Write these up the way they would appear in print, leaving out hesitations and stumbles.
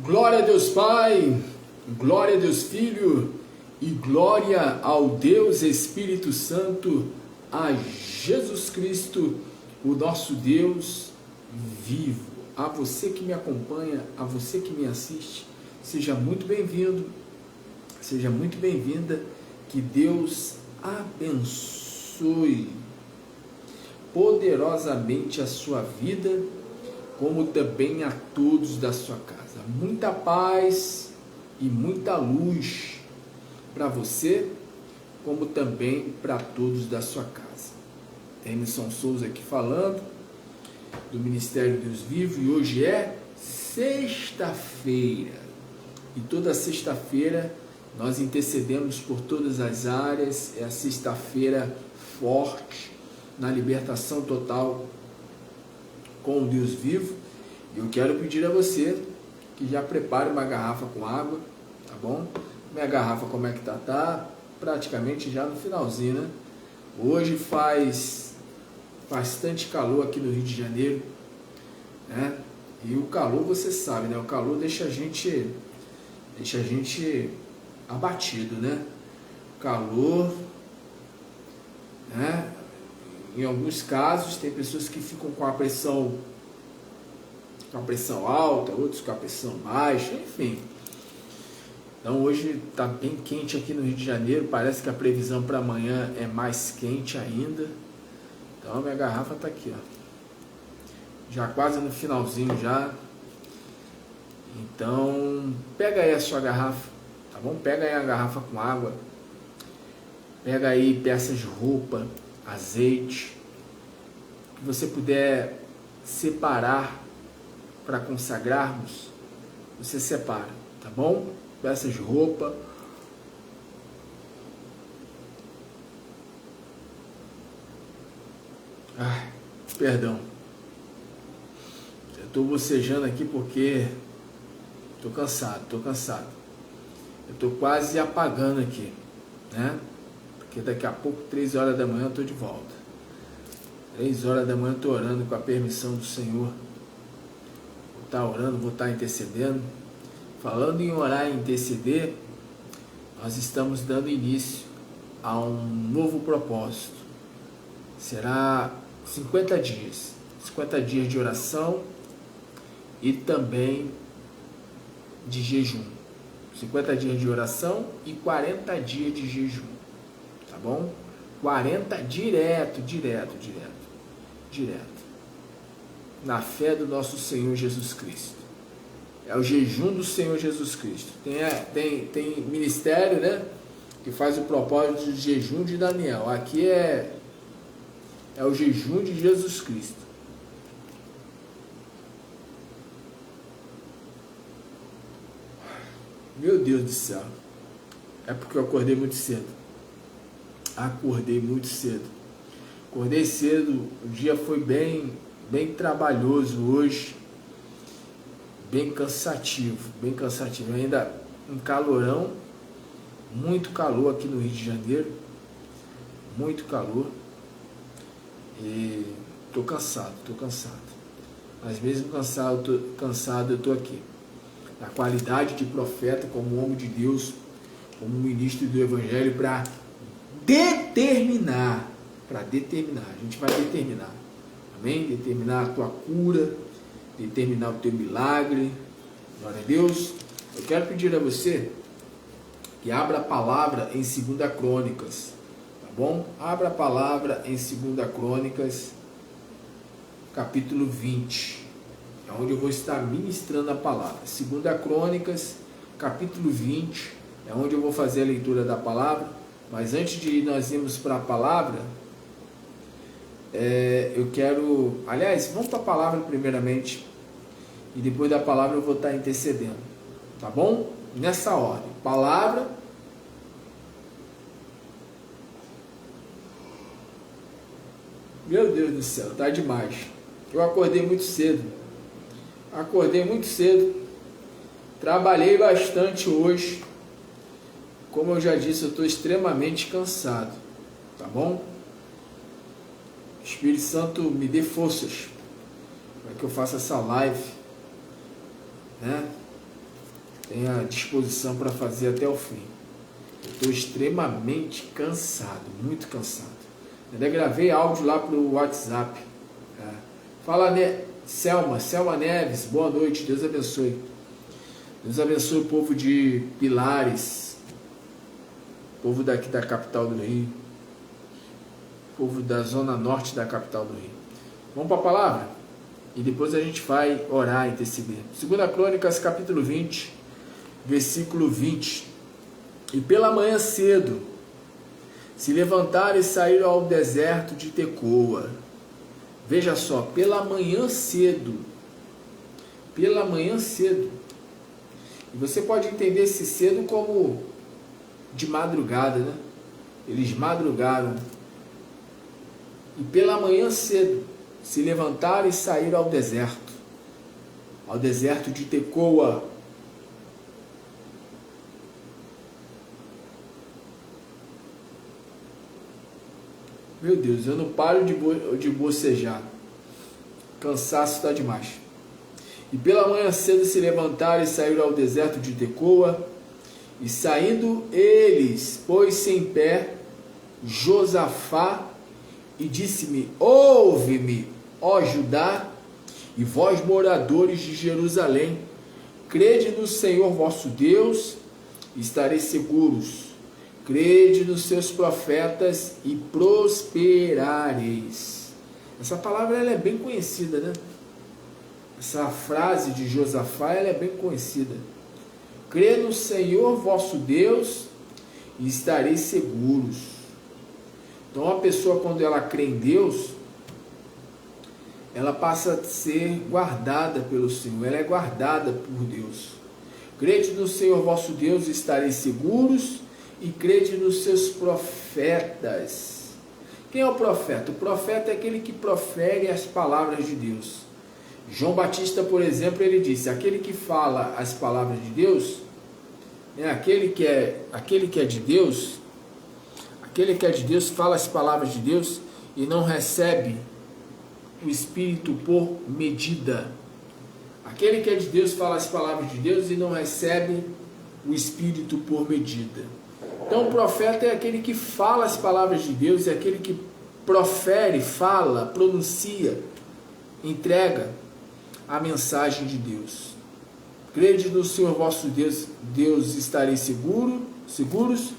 Glória a Deus Pai, glória a Deus Filho e glória ao Deus Espírito Santo, a Jesus Cristo, o nosso Deus vivo. A você que me acompanha, a você que me assiste, seja muito bem-vindo, seja muito bem-vinda, que Deus abençoe poderosamente a sua vida, como também a todos da sua casa. Muita paz e muita luz para você, como também para todos da sua casa. Emerson Souza aqui falando, do Ministério Deus Vivo, e hoje é sexta-feira. E toda sexta-feira nós intercedemos por todas as áreas, é a sexta-feira forte, na libertação total com o Deus vivo. E eu quero pedir a você que já prepare uma garrafa com água, tá bom? Minha garrafa como é que tá? Tá praticamente já no finalzinho, né? Hoje faz bastante calor aqui no Rio de Janeiro, né? E o calor, você sabe, né? O calor deixa a gente abatido, né? O calor, né? Em alguns casos tem pessoas que ficam com a pressão alta, outros com a pressão baixa, enfim. Então hoje está bem quente aqui no Rio de Janeiro, parece que a previsão para amanhã é mais quente ainda. Então a minha garrafa está aqui, ó, já quase no finalzinho já. Então pega aí a sua garrafa, tá bom? Pega aí a garrafa com água, pega aí peças de roupa, azeite, que você puder separar para consagrarmos, você separa, tá bom? Peças de roupa, perdão, eu estou bocejando aqui porque estou cansado, eu estou quase apagando aqui, né? Porque daqui a pouco, 3 horas da manhã, eu estou de volta. 3 horas da manhã eu estou orando com a permissão do Senhor. Vou estar orando, vou estar intercedendo. Falando em orar e interceder, nós estamos dando início a um novo propósito. Será 50 dias. 50 dias de oração e também de jejum. 50 dias de oração e 40 dias de jejum. Tá bom? 40 direto. Na fé do nosso Senhor Jesus Cristo. É o jejum do Senhor Jesus Cristo. Tem ministério, né, que faz o propósito de jejum de Daniel. Aqui é o jejum de Jesus Cristo. Meu Deus do céu. É porque eu acordei muito cedo. Acordei cedo, o dia foi bem trabalhoso hoje, bem cansativo, ainda um calorão, muito calor aqui no Rio de Janeiro, muito calor, e estou cansado, mas mesmo cansado eu estou aqui, na qualidade de profeta, como homem de Deus, como ministro do Evangelho, para determinar, a gente vai determinar, amém? Determinar a tua cura, determinar o teu milagre, glória a Deus. Eu quero pedir a você que abra a palavra em 2 Crônicas, tá bom? Abra a palavra em 2 Crônicas, capítulo 20, é onde eu vou estar ministrando a palavra. 2 Crônicas, capítulo 20, é onde eu vou fazer a leitura da palavra. Mas antes de nós irmos para a palavra, eu quero... Aliás, vamos para a palavra primeiramente, e depois da palavra eu vou estar intercedendo, tá bom? Nessa ordem, palavra, meu Deus do céu, tá demais. Eu acordei muito cedo, trabalhei bastante hoje. Como eu já disse, eu estou extremamente cansado, tá bom? Espírito Santo, me dê forças para que eu faça essa live, né? tenha disposição para fazer até o fim. Estou extremamente cansado, muito cansado. Ainda gravei áudio lá para o WhatsApp. Fala, Selma Neves, boa noite, Deus abençoe. Deus abençoe o povo de Pilares, povo daqui da capital do Rio, povo da zona norte da capital do Rio. Vamos para a palavra? E depois a gente vai orar e interceder. 2 Crônicas, capítulo 20, versículo 20. E pela manhã cedo se levantaram e saíram ao deserto de Tecoa. Veja só, pela manhã cedo. Pela manhã cedo. E você pode entender esse cedo como de madrugada, né? Eles madrugaram. E pela manhã cedo se levantaram e saíram ao deserto de Tecoa. Meu Deus, eu não paro de bocejar. Cansaço está demais. E pela manhã cedo se levantaram e saíram ao deserto de Tecoa. E saindo eles, pôs-se em pé Josafá e disse-me: ouve-me, ó Judá, e vós moradores de Jerusalém, crede no Senhor vosso Deus, e estareis seguros. Crede nos seus profetas e prosperareis. Essa palavra ela é bem conhecida, né? Essa frase de Josafá ela é bem conhecida. Crê no Senhor vosso Deus e estareis seguros. Então a pessoa, quando ela crê em Deus, ela passa a ser guardada pelo Senhor, ela é guardada por Deus. Crede no Senhor vosso Deus e estareis seguros, e crede nos seus profetas. Quem é o profeta? O profeta é aquele que profere as palavras de Deus. João Batista, por exemplo, ele disse: aquele que fala as palavras de Deus, aquele que é de Deus, aquele que é de Deus fala as palavras de Deus e não recebe o Espírito por medida. Aquele que é de Deus fala as palavras de Deus e não recebe o Espírito por medida. Então o profeta é aquele que fala as palavras de Deus, é aquele que profere, fala, pronuncia, entrega a mensagem de Deus. Crede no Senhor vosso Deus, estareis seguros,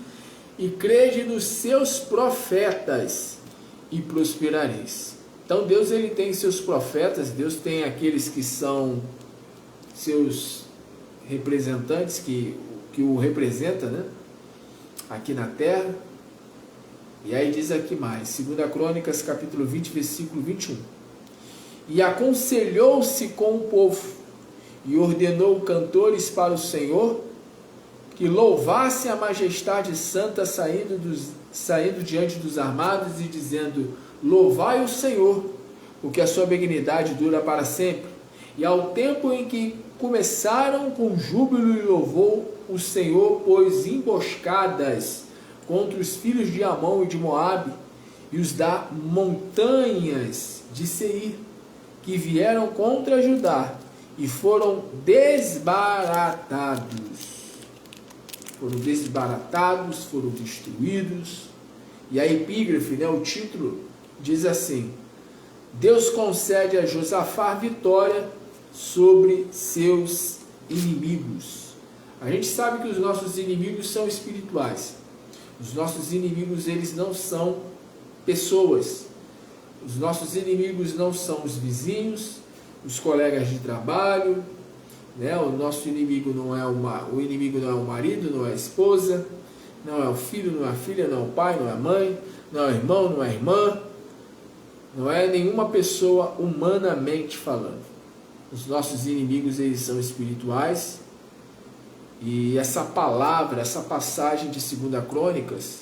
e crede nos seus profetas e prosperareis. Então Deus ele tem seus profetas, Deus tem aqueles que são seus representantes, que o representa, né? Aqui na terra. E aí diz aqui mais, 2 Crônicas, capítulo 20, versículo 21. E aconselhou-se com o povo, e ordenou cantores para o Senhor, que louvassem a majestade santa, saindo diante dos armados, e dizendo: louvai o Senhor, porque a sua benignidade dura para sempre. E ao tempo em que começaram com júbilo e louvor, o Senhor pôs emboscadas contra os filhos de Amon e de Moabe, e os da montanhas de Seir, que vieram contra Judá, e foram desbaratados. Foram destruídos. E a epígrafe, o título, diz assim: Deus concede a Josafá vitória sobre seus inimigos. A gente sabe que os nossos inimigos são espirituais. Os nossos inimigos, eles não são pessoas. Os nossos inimigos não são os vizinhos, os colegas de trabalho, O nosso inimigo não é o marido, não é a esposa, não é o filho, não é a filha, não é o pai, não é a mãe, não é o irmão, não é a irmã, não é nenhuma pessoa humanamente falando. Os nossos inimigos, eles são espirituais. E essa palavra, essa passagem de 2 Crônicas,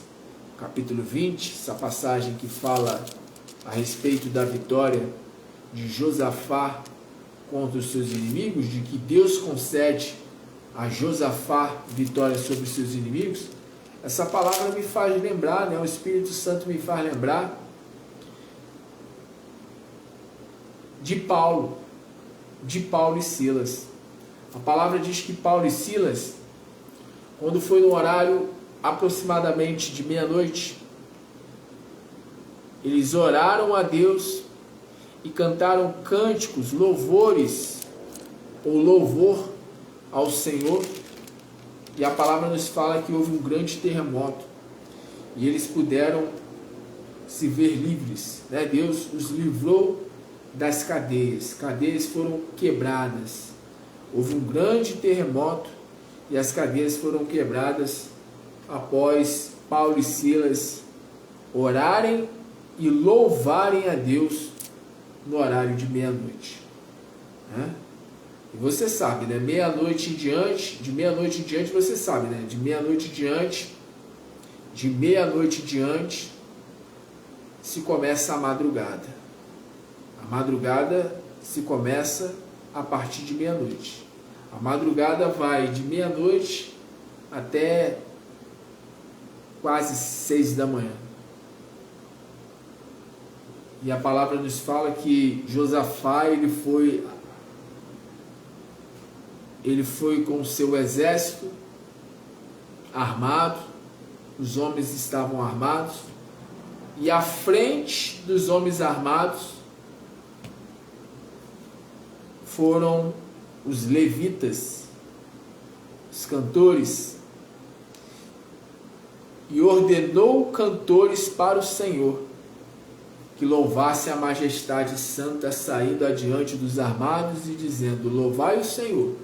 capítulo 20, essa passagem que fala a respeito da vitória de Josafá contra os seus inimigos, de que Deus concede a Josafá vitória sobre os seus inimigos, essa palavra me faz lembrar, o Espírito Santo me faz lembrar de Paulo e Silas. A palavra diz que Paulo e Silas, quando foi no horário aproximadamente de meia-noite, eles oraram a Deus e cantaram cânticos, louvores ou louvor ao Senhor. E a palavra nos fala que houve um grande terremoto e eles puderam se ver livres, né? Deus os livrou das cadeias, cadeias foram quebradas. Houve um grande terremoto e as cadeias foram quebradas após Paulo e Silas orarem e louvarem a Deus no horário de meia-noite, né? E você sabe, né? Meia-noite em diante, de meia-noite em diante, você sabe, né? De meia-noite em diante, se começa a madrugada. A madrugada se começa a partir de meia-noite. A madrugada vai de meia-noite até quase 6 da manhã. E a palavra nos fala que Josafá, ele foi com o seu exército armado, os homens estavam armados, e à frente dos homens armados foram os levitas, os cantores, e ordenou cantores para o Senhor, que louvasse a majestade santa, saindo adiante dos armados e dizendo: louvai o Senhor,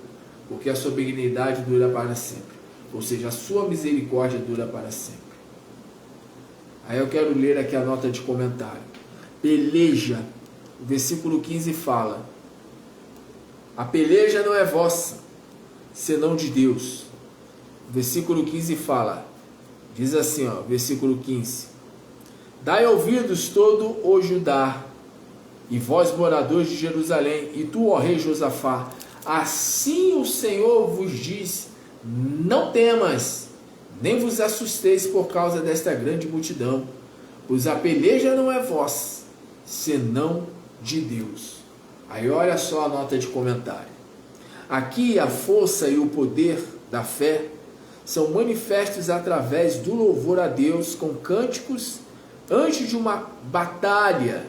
porque a sua benignidade dura para sempre, ou seja, a sua misericórdia dura para sempre. Aí eu quero ler aqui a nota de comentário. Peleja, o versículo 15 fala: a peleja não é vossa, senão de Deus. O versículo 15 fala, diz assim, ó, versículo 15: dai ouvidos todo o Judá, e vós moradores de Jerusalém, e tu, ó rei Josafá, assim o Senhor vos diz: não temas, nem vos assusteis por causa desta grande multidão, pois a peleja não é vossa, senão de Deus. Aí olha só a nota de comentário. Aqui a força e o poder da fé são manifestos através do louvor a Deus com cânticos antes de uma batalha.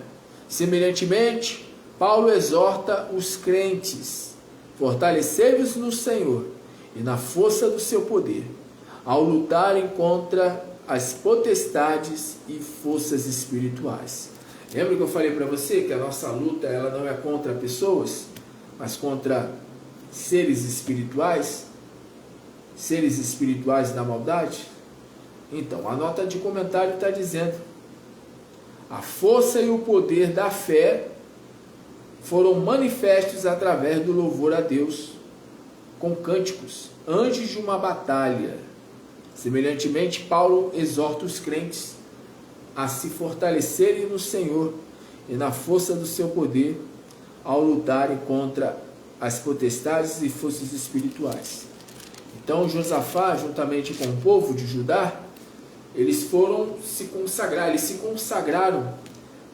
Semelhantemente, Paulo exorta os crentes: fortalecei-vos no Senhor e na força do seu poder, ao lutarem contra as potestades e forças espirituais. Lembra que eu falei para você que a nossa luta, ela não é contra pessoas, mas contra seres espirituais da maldade? Então, a nota de comentário está dizendo: a força e o poder da fé foram manifestos através do louvor a Deus com cânticos antes de uma batalha. Semelhantemente, Paulo exorta os crentes a se fortalecerem no Senhor e na força do seu poder, ao lutarem contra as potestades e forças espirituais. Então Josafá, juntamente com o povo de Judá, eles foram se consagrar, eles se consagraram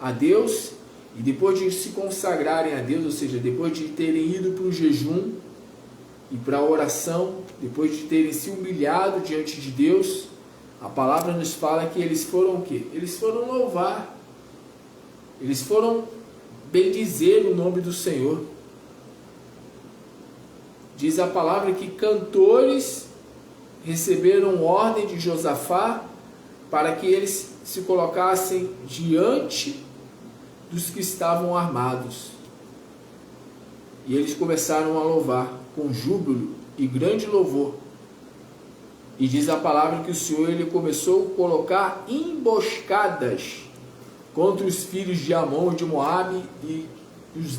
a Deus, e depois de se consagrarem a Deus, ou seja, depois de terem ido para o jejum e para a oração, depois de terem se humilhado diante de Deus, a palavra nos fala que eles foram o quê? Eles foram louvar, eles foram bendizer o nome do Senhor. Diz a palavra que cantores receberam ordem de Josafá para que eles se colocassem diante dos que estavam armados. E eles começaram a louvar com júbilo e grande louvor. E diz a palavra que o Senhor, ele começou a colocar emboscadas contra os filhos de Amon e de Moabe e os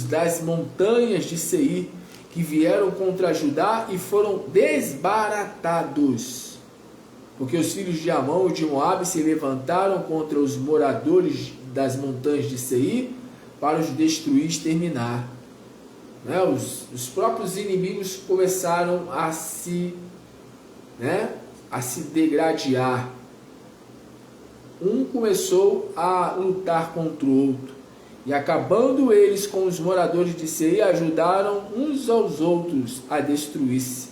das montanhas de Seir, que vieram contra Judá e foram desbaratados. Porque os filhos de Amon e de Moabe se levantaram contra os moradores das montanhas de Seir para os destruir e exterminar. Os próprios inimigos começaram a se degradear. Um começou a lutar contra o outro. E acabando eles com os moradores de Seir, ajudaram uns aos outros a destruir-se.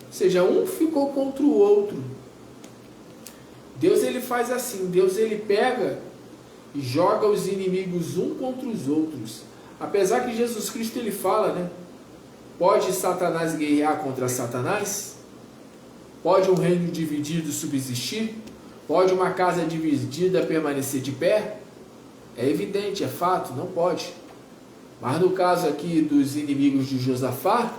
Ou seja, um ficou contra o outro. Deus ele faz assim, Deus ele pega e joga os inimigos um contra os outros. Apesar que Jesus Cristo ele fala, né? Pode Satanás guerrear contra Satanás? Pode um reino dividido subsistir? Pode uma casa dividida permanecer de pé? É evidente, é fato, não pode. Mas no caso aqui dos inimigos de Josafá,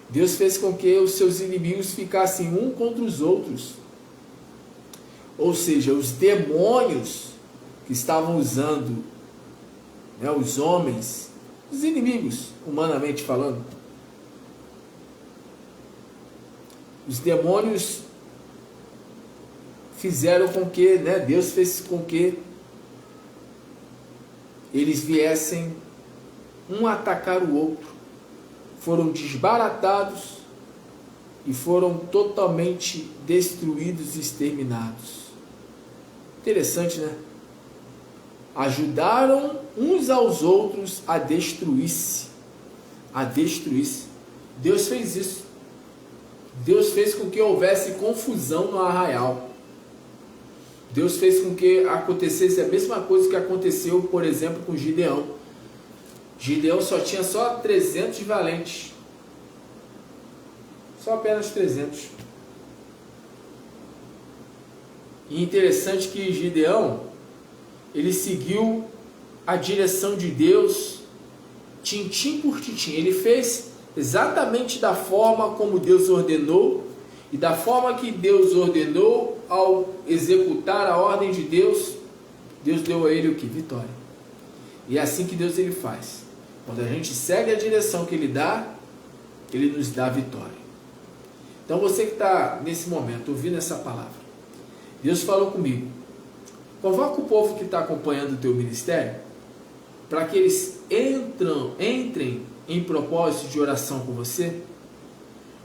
Deus fez com que os seus inimigos ficassem um contra os outros. Ou seja, os demônios que estavam usando, né, os homens, os inimigos, humanamente falando, os demônios fizeram com que, né, Deus fez com que eles viessem um atacar o outro, foram desbaratados e foram totalmente destruídos e exterminados. Interessante, né? Ajudaram uns aos outros a destruir-se. A destruir-se. Deus fez isso. Deus fez com que houvesse confusão no arraial. Deus fez com que acontecesse a mesma coisa que aconteceu, por exemplo, com Gideão. Gideão só tinha 300 valentes. Só apenas 300. E interessante que Gideão, ele seguiu a direção de Deus, tintim por tintim. Ele fez exatamente da forma como Deus ordenou, e da forma que Deus ordenou, ao executar a ordem de Deus, Deus deu a ele o que? Vitória. E é assim que Deus ele faz. Quando a gente segue a direção que ele dá, ele nos dá a vitória. Então você que está nesse momento ouvindo essa palavra, Deus falou comigo, convoca o povo que está acompanhando o teu ministério, para que eles entrem em propósito de oração com você,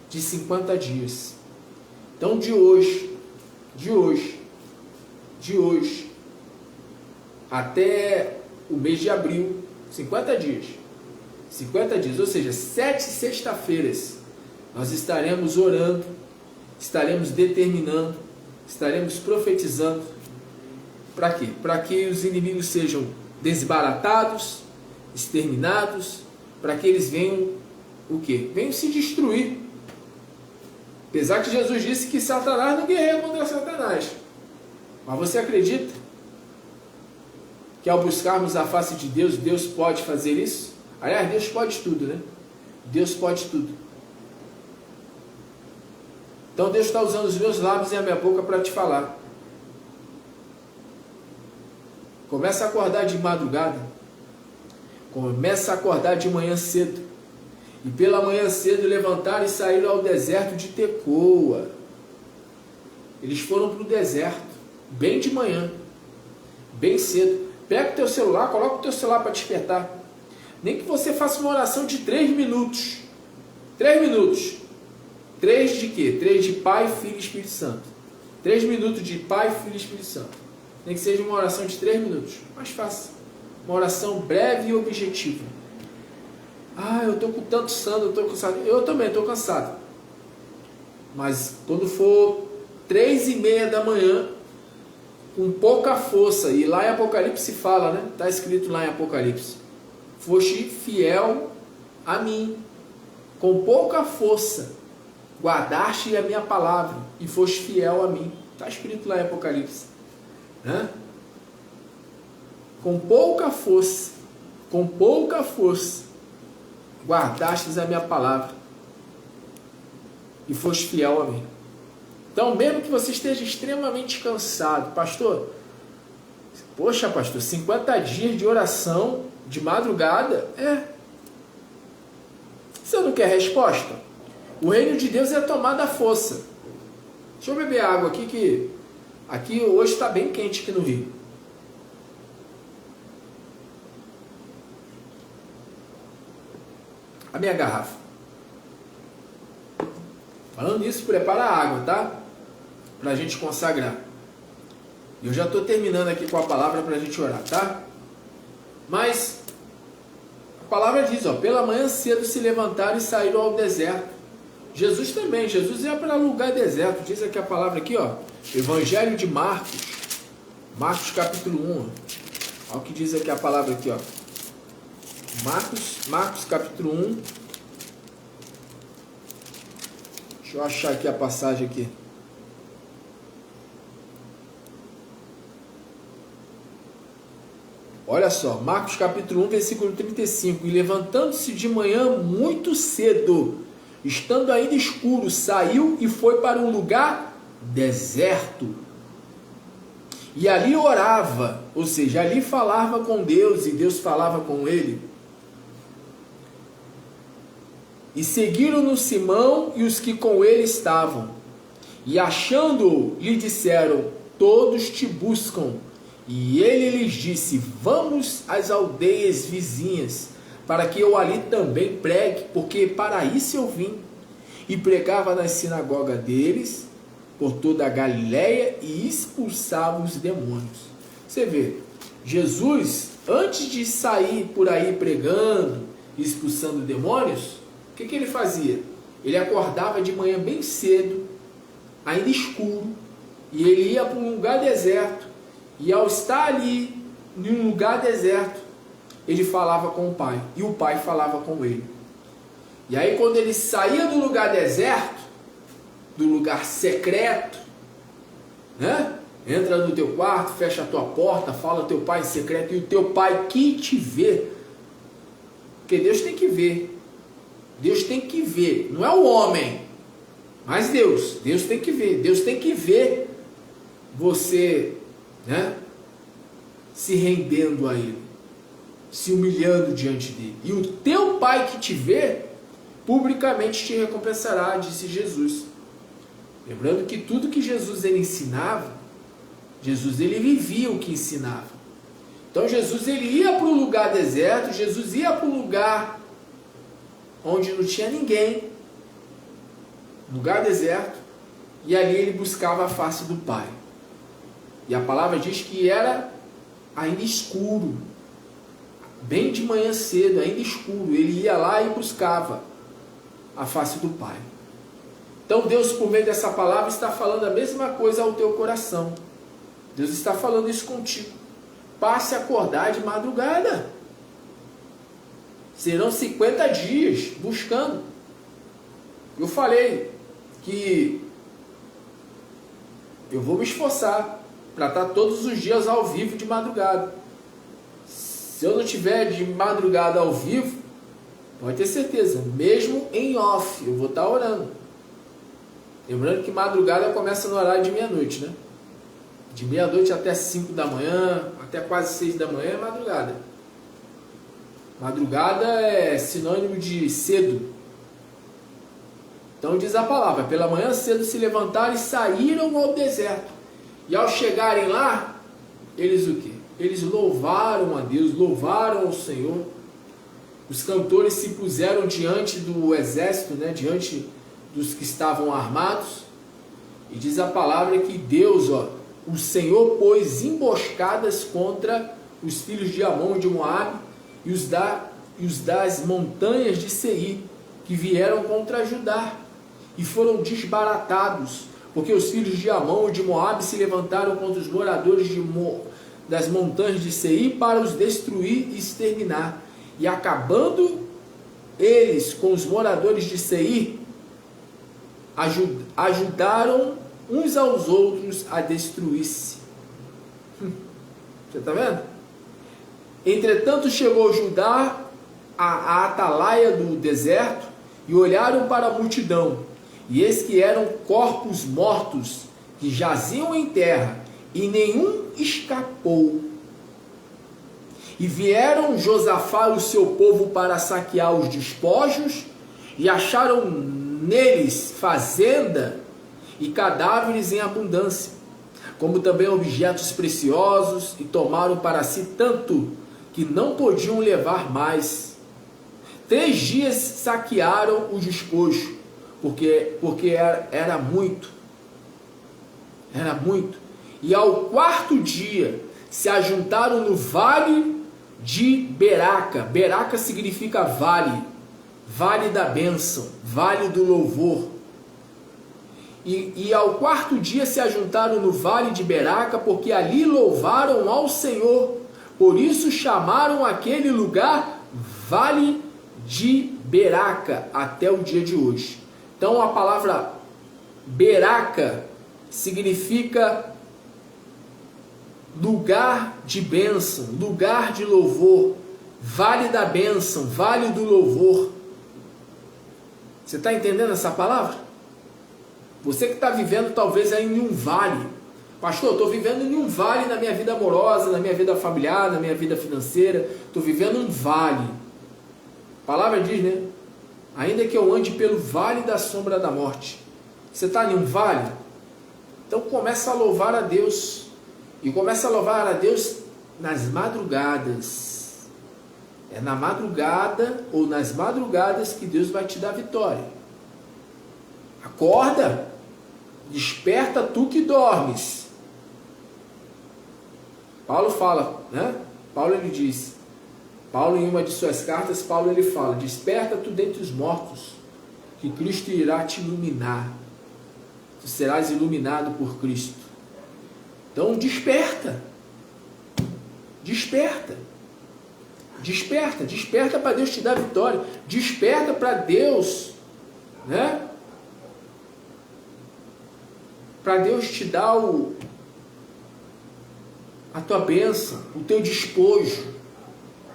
de 50 dias. Então de hoje até o mês de abril, 50 dias, ou seja, 7 sexta-feiras, nós estaremos orando, estaremos determinando, estaremos profetizando. Para quê? Para que os inimigos sejam desbaratados, exterminados, para que eles venham o quê? Venham se destruir. Apesar que Jesus disse que Satanás não guerreia contra Satanás. Mas você acredita que ao buscarmos a face de Deus, Deus pode fazer isso? Aliás, Deus pode tudo, né? Deus pode tudo. Então Deus está usando os meus lábios e a minha boca para te falar. Começa a acordar de madrugada. Começa a acordar de manhã cedo. E pela manhã cedo levantaram e saíram ao deserto de Tecoa. Eles foram para o deserto, bem de manhã, bem cedo. Pega o teu celular, coloca o teu celular para despertar. Nem que você faça uma oração de 3 minutos. 3 minutos. 3 de quê? 3 de Pai, Filho e Espírito Santo. 3 minutos de Pai, Filho e Espírito Santo. Nem que seja uma oração de 3 minutos. Mas faça. Uma oração breve e objetiva. Eu estou com tanto sono, eu estou cansado. Eu também estou cansado. Mas quando for 3:30 da manhã, com pouca força, e lá em Apocalipse fala, né? Está escrito lá em Apocalipse. Foste fiel a mim, com pouca força, guardaste a minha palavra, e foste fiel a mim. Está escrito lá em Apocalipse. Né? Com pouca força, guardastes a minha palavra e foste fiel a mim. Então, mesmo que você esteja extremamente cansado, pastor, poxa, pastor, 50 dias de oração de madrugada, você não quer resposta? O reino de Deus é tomar da força. Deixa eu beber água aqui, que aqui hoje está bem quente aqui no Rio. A minha garrafa. Falando nisso, prepara a água, tá? Para a gente consagrar. Eu já estou terminando aqui com a palavra para a gente orar, tá? Mas a palavra diz, ó, pela manhã cedo se levantaram e saíram ao deserto. Jesus também, Jesus ia para lugar deserto. Diz aqui a palavra aqui, ó, Evangelho de Marcos, Marcos capítulo 1. Olha o que diz aqui a palavra aqui, ó. Marcos capítulo 1. Deixa eu achar aqui a passagem aqui. Olha só, Marcos capítulo 1, versículo 35. E levantando-se de manhã muito cedo, estando ainda escuro, saiu e foi para um lugar deserto. E ali orava, ou seja, ali falava com Deus e Deus falava com ele. E seguiram-no Simão e os que com ele estavam. E achando-o, lhe disseram, todos te buscam. E ele lhes disse, vamos às aldeias vizinhas, para que eu ali também pregue, porque para isso eu vim. E pregava na sinagoga deles, por toda a Galiléia, e expulsava os demônios. Você vê, Jesus, antes de sair por aí pregando, expulsando demônios, o que ele fazia? Ele acordava de manhã bem cedo, ainda escuro, e ele ia para um lugar deserto. E ao estar ali, em um lugar deserto, ele falava com o Pai. E o Pai falava com ele. E aí quando ele saía do lugar deserto, do lugar secreto, né? Entra no teu quarto, fecha a tua porta, fala ao teu Pai em secreto, e o teu Pai que te vê. Porque Deus tem que ver. Deus tem que ver. Não é o homem, mas Deus. Deus tem que ver. Deus tem que ver você, né, se rendendo a Ele, se humilhando diante dele. E o teu Pai que te vê, publicamente te recompensará, disse Jesus. Lembrando que tudo que Jesus ele ensinava, Jesus ele vivia o que ensinava. Então Jesus ele ia para um lugar deserto, Jesus ia para um lugar onde não tinha ninguém, lugar deserto, e ali ele buscava a face do Pai. E a palavra diz que era ainda escuro, bem de manhã cedo, ainda escuro. Ele ia lá e buscava a face do Pai. Então Deus, por meio dessa palavra, está falando a mesma coisa ao teu coração. Deus está falando isso contigo. Passe a acordar de madrugada. Serão 50 dias buscando. Eu falei que eu vou me esforçar para estar todos os dias ao vivo de madrugada. Se eu não tiver de madrugada ao vivo, pode ter certeza, mesmo em off, eu vou estar orando. Lembrando que madrugada começa no horário de meia-noite, né? De meia-noite até 5 da manhã, até quase 6 da manhã é madrugada. Madrugada é sinônimo de cedo. Então diz a palavra, pela manhã cedo se levantaram e saíram ao deserto. E ao chegarem lá, eles o quê? Eles louvaram a Deus, louvaram ao Senhor. Os cantores se puseram diante do exército, né? Diante dos que estavam armados. E diz a palavra que Deus, ó, o Senhor pôs emboscadas contra os filhos de Amon e de Moabe e os das montanhas de Seir, que vieram contra Judá e foram desbaratados. Porque os filhos de Amon e de Moabe se levantaram contra os moradores das montanhas de Seir para os destruir e exterminar. E acabando eles com os moradores de Seir, ajudaram uns aos outros a destruir-se. Você está vendo? Entretanto chegou Judá à atalaia do deserto e olharam para a multidão. E eis que eram corpos mortos que jaziam em terra, e nenhum escapou. E vieram Josafá e o seu povo para saquear os despojos, e acharam neles fazenda e cadáveres em abundância, como também objetos preciosos, e tomaram para si tanto que não podiam levar mais. 3 dias saquearam o despojo, porque era muito. E ao 4º dia se ajuntaram no vale de Beraca. Beraca significa vale, vale da bênção, vale do louvor. E ao quarto dia se ajuntaram no vale de Beraca, porque ali louvaram ao Senhor. Por isso chamaram aquele lugar Vale de Beraca até o dia de hoje. Então a palavra Beraca significa lugar de bênção, lugar de louvor, vale da bênção, vale do louvor. Você está entendendo essa palavra? Você que está vivendo talvez aí em um vale. Pastor, eu estou vivendo em um vale na minha vida amorosa, na minha vida familiar, na minha vida financeira. Estou vivendo um vale. A palavra diz, né? Ainda que eu ande pelo vale da sombra da morte. Você está em um vale? Então começa a louvar a Deus. E começa a louvar a Deus nas madrugadas. É na madrugada ou nas madrugadas que Deus vai te dar vitória. Acorda, desperta tu que dormes. Paulo fala, né? Paulo ele diz, Paulo em uma de suas cartas, Paulo ele fala, desperta tu dentre os mortos, que Cristo irá te iluminar. Tu serás iluminado por Cristo. Então desperta, desperta, desperta, desperta para Deus te dar vitória, desperta para Deus, né? Para Deus te dar a tua bênção, o teu despojo,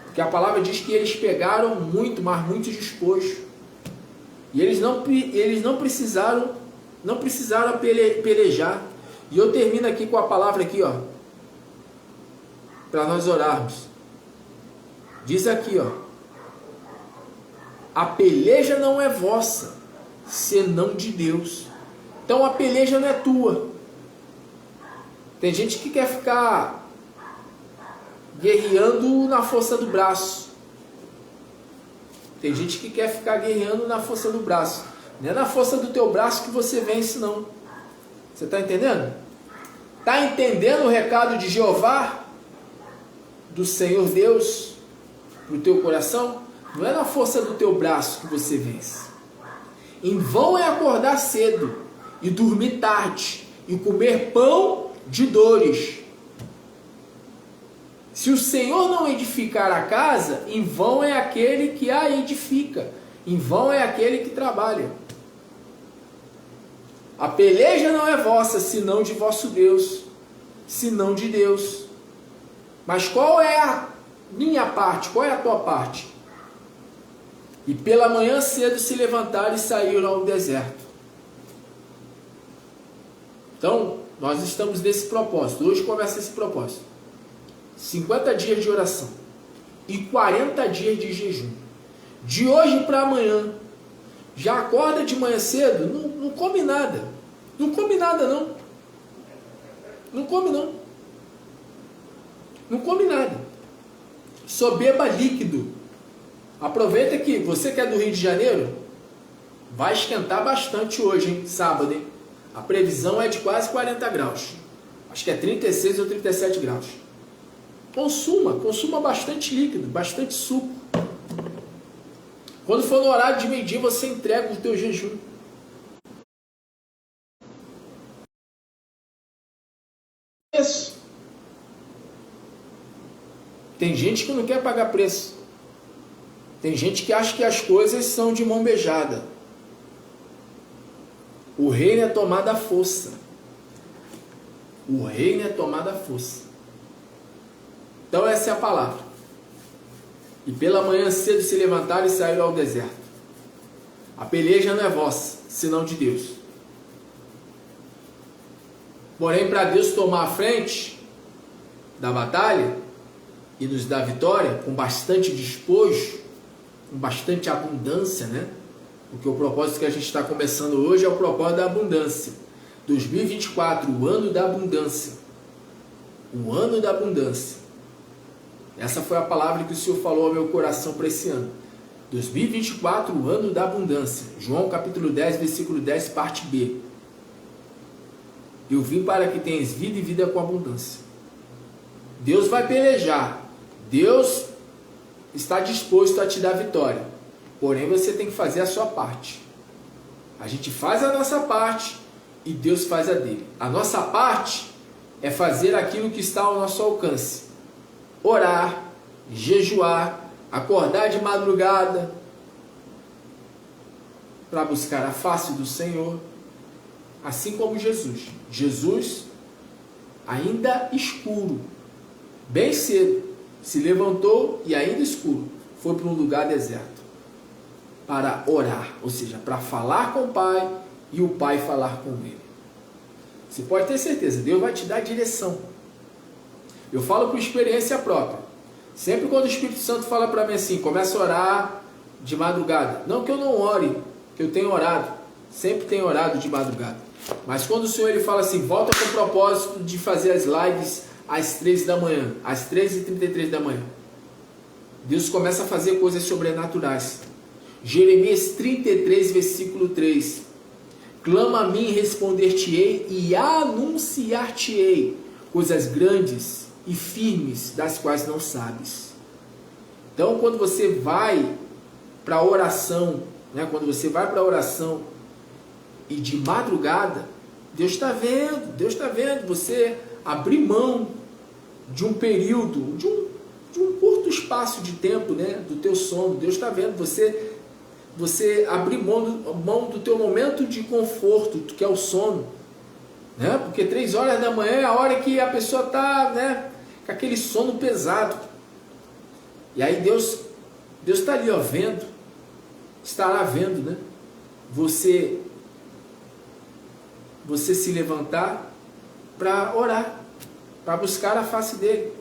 porque a palavra diz que eles pegaram muito, mas muito despojo, e eles não precisaram pelejar. E eu termino aqui com a palavra aqui, ó, para nós orarmos. Diz aqui, ó, a peleja não é vossa, senão de Deus. Então a peleja não é tua. Tem gente que quer ficar guerreando na força do braço. Tem gente que quer ficar guerreando na força do braço. Não é na força do teu braço que você vence, não. Você está entendendo? Está entendendo o recado de Jeová? Do Senhor Deus? No teu coração? Não é na força do teu braço que você vence. Em vão é acordar cedo e dormir tarde e comer pão de dores. Se o Senhor não edificar a casa, em vão é aquele que a edifica. Em vão é aquele que trabalha. A peleja não é vossa, senão de vosso Deus, senão de Deus. Mas qual é a minha parte? Qual é a tua parte? E pela manhã cedo se levantaram e saíram ao deserto. Então, nós estamos nesse propósito. Hoje começa esse propósito. 50 dias de oração e 40 dias de jejum. De hoje para amanhã. Já acorda de manhã cedo, não come nada. Não come nada, não. Não come, não. Não come nada. Só beba líquido. Aproveita que você que é do Rio de Janeiro, vai esquentar bastante hoje, hein? Sábado, hein? A previsão é de quase 40 graus. Acho que é 36 ou 37 graus. Consuma bastante líquido, bastante suco. Quando for no horário de meio-dia, você entrega o teu jejum. Preço. Tem gente que não quer pagar preço. Tem gente que acha que as coisas são de mão beijada. O reino é tomado à força. O reino é tomado à força. Então essa é a palavra. E pela manhã cedo se levantaram e saíram ao deserto. A peleja não é vossa, senão de Deus. Porém, para Deus tomar a frente da batalha e nos dar vitória, com bastante despojo, com bastante abundância, né? Porque o propósito que a gente está começando hoje é o propósito da abundância. 2024, o ano da abundância. O ano da abundância. Essa foi a palavra que o Senhor falou ao meu coração para esse ano. 2024, o ano da abundância. João capítulo 10, versículo 10, parte B. Eu vim para que tenhas vida e vida com abundância. Deus vai pelejar. Deus está disposto a te dar vitória. Porém, você tem que fazer a sua parte. A gente faz a nossa parte e Deus faz a dele. A nossa parte é fazer aquilo que está ao nosso alcance. Orar, jejuar, acordar de madrugada para buscar a face do Senhor, assim como Jesus. Jesus, ainda escuro, bem cedo, se levantou e ainda escuro, foi para um lugar deserto para orar, ou seja, para falar com o Pai e o Pai falar com ele. Você pode ter certeza, Deus vai te dar direção. Eu falo por experiência própria. Sempre quando o Espírito Santo fala para mim assim, começa a orar de madrugada. Não que eu não ore, que eu tenho orado. Sempre tenho orado de madrugada. Mas quando o Senhor ele fala assim, volta com o propósito de fazer as lives às 3 da manhã, às 3h33 da manhã. Deus começa a fazer coisas sobrenaturais. Jeremias 33, versículo 3. Clama a mim, responder-te-ei e anunciar-te-ei coisas grandes e firmes, das quais não sabes. Então, quando você vai para a oração, quando você vai para a oração e de madrugada, Deus está vendo você abrir mão de um período, de um curto espaço de tempo, do teu sono. Deus está vendo você abrir mão do teu momento de conforto, que é o sono, porque 3 horas da manhã é a hora que a pessoa está com aquele sono pesado. E aí Deus está ali, vendo, estará vendo, você se levantar para orar, para buscar a face dele.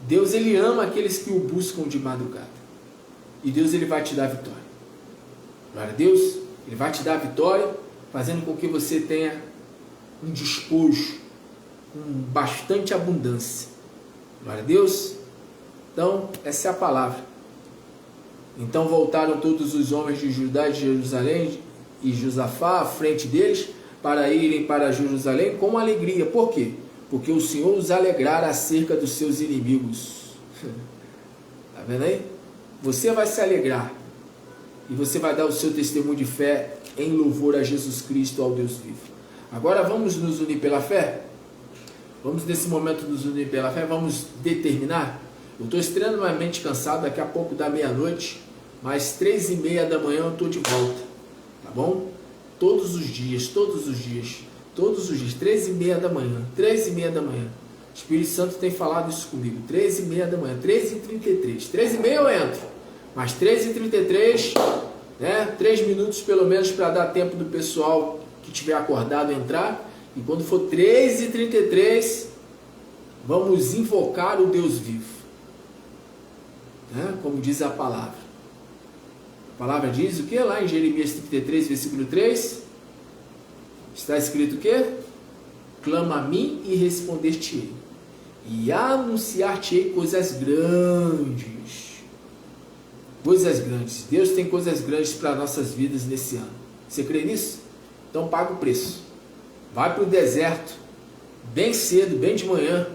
Deus ele ama aqueles que o buscam de madrugada. E Deus ele vai te dar vitória. Glória a Deus, ele vai te dar vitória, fazendo com que você tenha um despojo, com bastante abundância. Glória a Deus. Então, essa é a palavra. Então voltaram todos os homens de Judá e de Jerusalém e Josafá à frente deles para irem para Jerusalém com alegria. Por quê? Porque o Senhor os alegrara acerca dos seus inimigos. Está vendo aí? Você vai se alegrar e você vai dar o seu testemunho de fé em louvor a Jesus Cristo, ao Deus vivo. Agora vamos nos unir pela fé? Vamos nesse momento nos unir pela fé? Vamos determinar? Eu estou extremamente cansado, daqui a pouco da meia-noite, mas 3h30 da manhã eu estou de volta, tá bom? Todos os dias, 3h30 da manhã, 3h30 da manhã. O Espírito Santo tem falado isso comigo, 3h30 da manhã, 3h33, 3h30 eu entro, mas 3h33, 3 minutos pelo menos para dar tempo do pessoal que tiver acordado entrar, e quando for 3h33, vamos invocar o Deus vivo, como diz a palavra. A palavra diz o que? Lá em Jeremias 33, versículo 3, está escrito o que? Clama a mim e responder-te-ei, e anunciar-te-ei coisas grandes. Coisas grandes. Deus tem coisas grandes para nossas vidas nesse ano. Você crê nisso? Então paga o preço. Vai para o deserto, bem cedo, bem de manhã,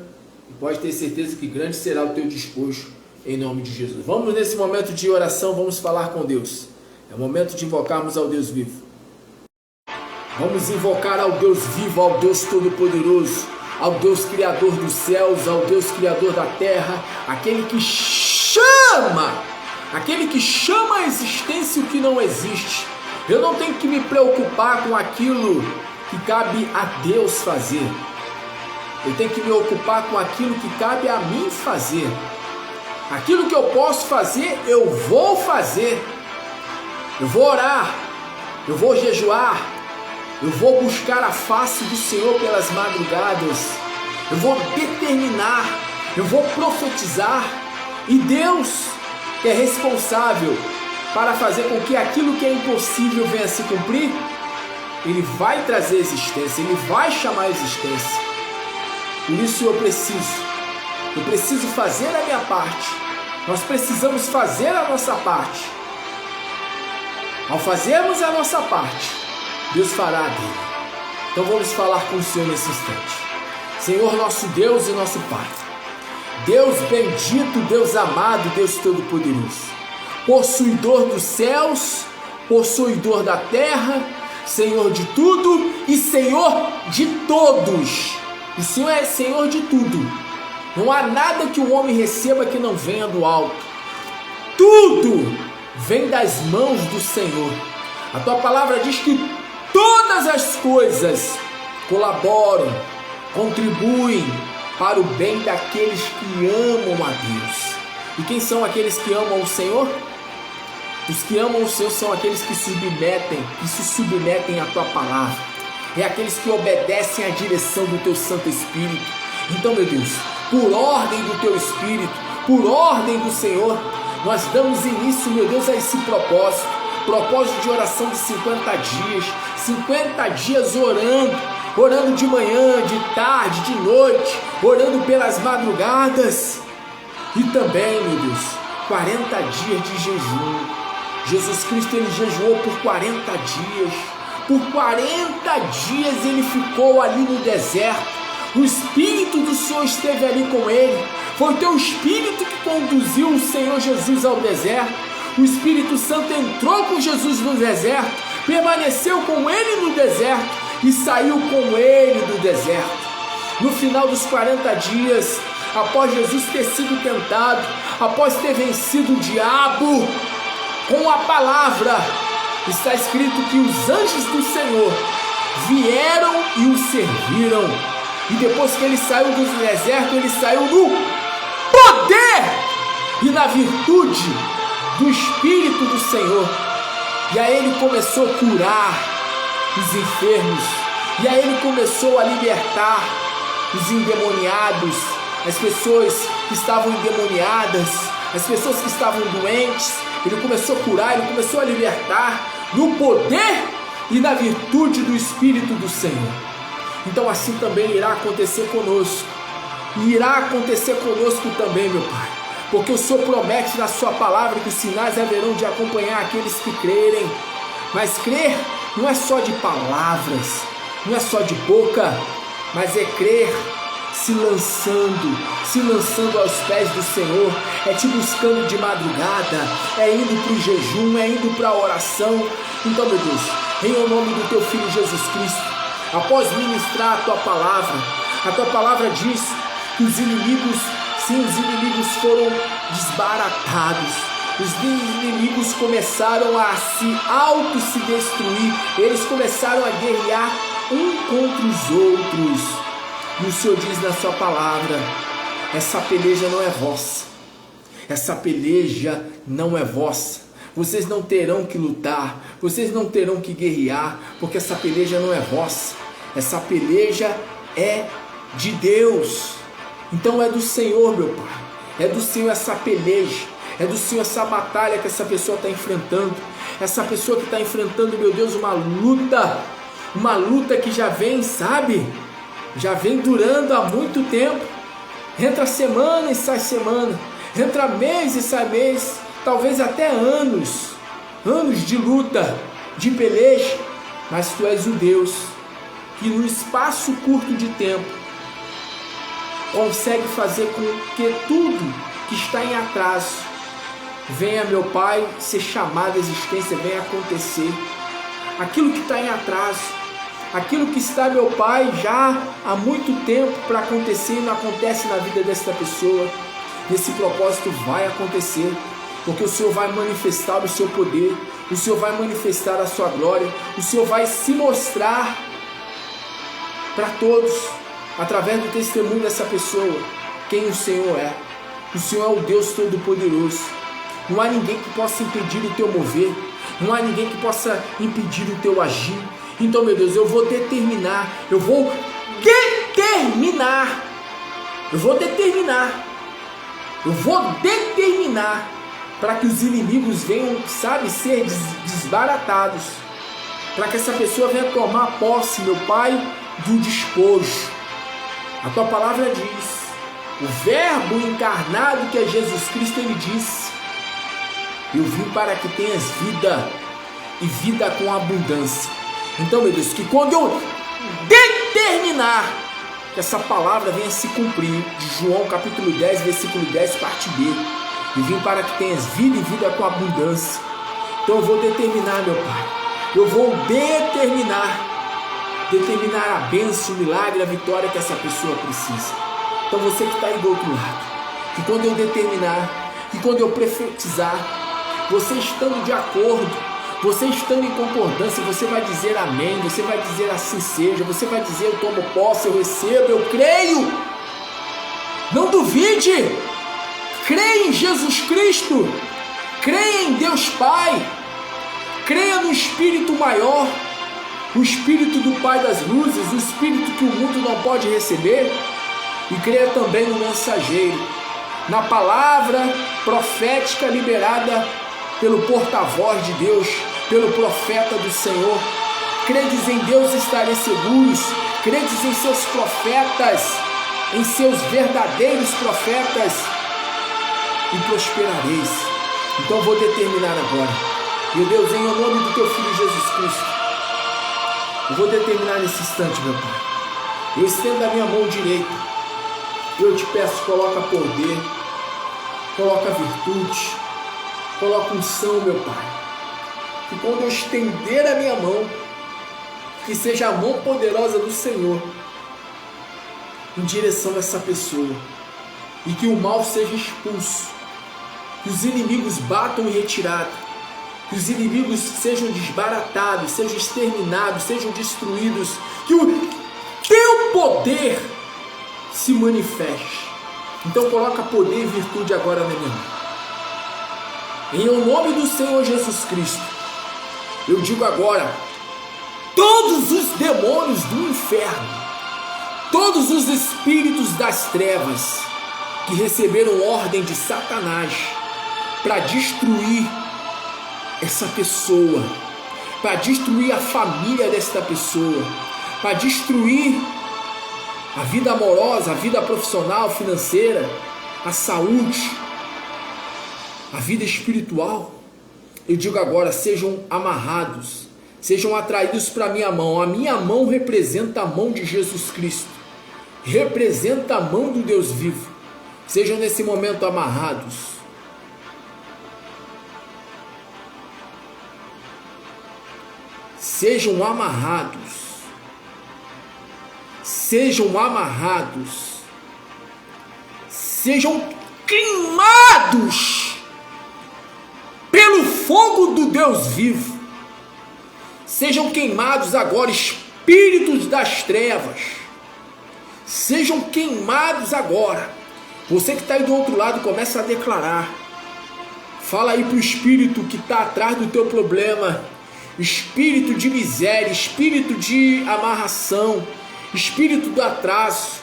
e pode ter certeza que grande será o teu despojo, em nome de Jesus. Vamos nesse momento de oração, vamos falar com Deus. É o momento de invocarmos ao Deus vivo. Vamos invocar ao Deus vivo, ao Deus Todo-Poderoso, ao Deus Criador dos céus, ao Deus Criador da terra, aquele que chama a existência o que não existe. Eu não tenho que me preocupar com aquilo que cabe a Deus fazer. Eu tenho que me ocupar com aquilo que cabe a mim fazer. Aquilo que eu posso fazer, eu vou fazer. Eu vou orar, eu vou jejuar, eu vou buscar a face do Senhor pelas madrugadas, eu vou determinar, eu vou profetizar, e Deus, que é responsável para fazer com que aquilo que é impossível venha a se cumprir, Ele vai trazer existência, Ele vai chamar a existência. Por isso eu preciso fazer a minha parte, nós precisamos fazer a nossa parte. Ao fazermos a nossa parte, Deus fará a dele. Então vamos falar com o Senhor nesse instante. Senhor nosso Deus e nosso Pai, Deus bendito, Deus amado, Deus todo-poderoso, possuidor dos céus, possuidor da terra, Senhor de tudo e Senhor de todos. O Senhor é Senhor de tudo. Não há nada que o homem receba que não venha do alto. Tudo vem das mãos do Senhor. A tua palavra diz que todas as coisas colaboram, contribuem para o bem daqueles que amam a Deus. E quem são aqueles que amam o Senhor? Os que amam o Senhor são aqueles que se submetem à tua palavra. É aqueles que obedecem à direção do teu Santo Espírito. Então, meu Deus, por ordem do teu Espírito, por ordem do Senhor, nós damos início, meu Deus, a esse propósito de oração de 50 dias, 50 dias orando de manhã, de tarde, de noite, orando pelas madrugadas, e também, meu Deus, 40 dias de jejum. Jesus Cristo, ele jejuou por 40 dias, por 40 dias ele ficou ali no deserto. O Espírito do Senhor esteve ali com ele. Foi o teu Espírito que conduziu o Senhor Jesus ao deserto. O Espírito Santo entrou com Jesus no deserto, permaneceu com ele no deserto e saiu com ele do deserto. No final dos 40 dias, após Jesus ter sido tentado, após ter vencido o diabo com a palavra, está escrito que os anjos do Senhor vieram e o serviram. E depois que ele saiu do deserto, ele saiu no poder e na virtude do Espírito do Senhor. E aí ele começou a curar os enfermos. E aí ele começou a libertar os endemoniados, as pessoas que estavam endemoniadas, as pessoas que estavam doentes. Ele começou a curar, ele começou a libertar no poder e na virtude do Espírito do Senhor. Então assim também irá acontecer conosco. E irá acontecer conosco também, meu Pai. Porque o Senhor promete na sua palavra que os sinais haverão de acompanhar aqueles que crerem. Mas crer não é só de palavras, não é só de boca, mas é crer se lançando aos pés do Senhor, é te buscando de madrugada, é indo para o jejum, é indo para a oração. Então, meu Deus, em nome do teu Filho Jesus Cristo, após ministrar a tua palavra diz que os inimigos foram desbaratados. Os inimigos começaram a se destruir, eles começaram a guerrear um contra os outros. E o Senhor diz na sua palavra: essa peleja não é vossa, essa peleja não é vossa. Vocês não terão que lutar, vocês não terão que guerrear, porque essa peleja não é vossa, essa peleja é de Deus. Então é do Senhor, meu Pai, é do Senhor essa peleja, é do Senhor essa batalha que essa pessoa está enfrentando, essa pessoa que está enfrentando, meu Deus, uma luta que já vem, já vem durando há muito tempo. Entra semana e sai semana, entra mês e sai mês, talvez até anos de luta, de peleja. Mas tu és o Deus que no espaço curto de tempo consegue fazer com que tudo que está em atraso venha, meu Pai, ser chamado à existência, venha acontecer. Aquilo que está em atraso, aquilo que está, meu Pai, já há muito tempo para acontecer e não acontece na vida desta pessoa, esse propósito vai acontecer, porque o Senhor vai manifestar o seu poder, o Senhor vai manifestar a sua glória, o Senhor vai se mostrar para todos, através do testemunho dessa pessoa, quem o Senhor é. O Senhor é o Deus Todo-Poderoso. Não há ninguém que possa impedir o teu mover, não há ninguém que possa impedir o teu agir. Então, meu Deus, eu vou determinar para que os inimigos venham, ser desbaratados, para que essa pessoa venha tomar posse, meu Pai, do despojo. A tua palavra diz, o verbo encarnado que é Jesus Cristo, ele disse: eu vim para que tenhas vida e vida com abundância. Então, meu Deus, que quando eu determinar que essa palavra venha se cumprir, de João capítulo 10, versículo 10, parte B. E vim para que tenhas vida e vida com abundância. Então eu vou determinar, meu Pai. Eu vou determinar a bênção, o milagre, a vitória que essa pessoa precisa. Então você que está aí do outro lado, que quando eu determinar, que quando eu profetizar, você estando de acordo, você estando em concordância, você vai dizer amém, você vai dizer assim seja, você vai dizer eu tomo posse, eu recebo, eu creio. Não duvide, creia em Jesus Cristo, creia em Deus Pai, creia no Espírito maior, o Espírito do Pai das luzes, o Espírito que o mundo não pode receber, e creia também no mensageiro, na palavra profética liberada pelo porta-voz de Deus, pelo profeta do Senhor. Credes em Deus, estareis seguros. Credes em seus profetas, em seus verdadeiros profetas, e prosperareis. Então vou determinar agora, meu Deus, em nome do teu Filho Jesus Cristo, eu vou determinar nesse instante, meu Pai. Eu estendo a minha mão direita. Eu te peço, coloca poder, coloca virtude, coloca unção, meu Pai. Que quando eu estender a minha mão, que seja a mão poderosa do Senhor em direção a essa pessoa, e que o mal seja expulso, que os inimigos batam em retirada, que os inimigos sejam desbaratados, sejam exterminados, sejam destruídos, que o teu poder se manifeste. Então coloca poder e virtude agora na minha mão. Em nome do Senhor Jesus Cristo, eu digo agora, todos os demônios do inferno, todos os espíritos das trevas que receberam ordem de Satanás para destruir essa pessoa, para destruir a família desta pessoa, para destruir a vida amorosa, a vida profissional, financeira, a saúde, a vida espiritual, eu digo agora, sejam amarrados, sejam atraídos para a minha mão. A minha mão representa a mão de Jesus Cristo, representa a mão do Deus vivo. Sejam nesse momento amarrados. Sejam amarrados. Sejam amarrados. Sejam queimados pelo fogo do Deus vivo. Sejam queimados agora, espíritos das trevas. Sejam queimados agora. Você que está aí do outro lado, começa a declarar. Fala aí para o espírito que está atrás do teu problema. Espírito de miséria, espírito de amarração, espírito do atraso,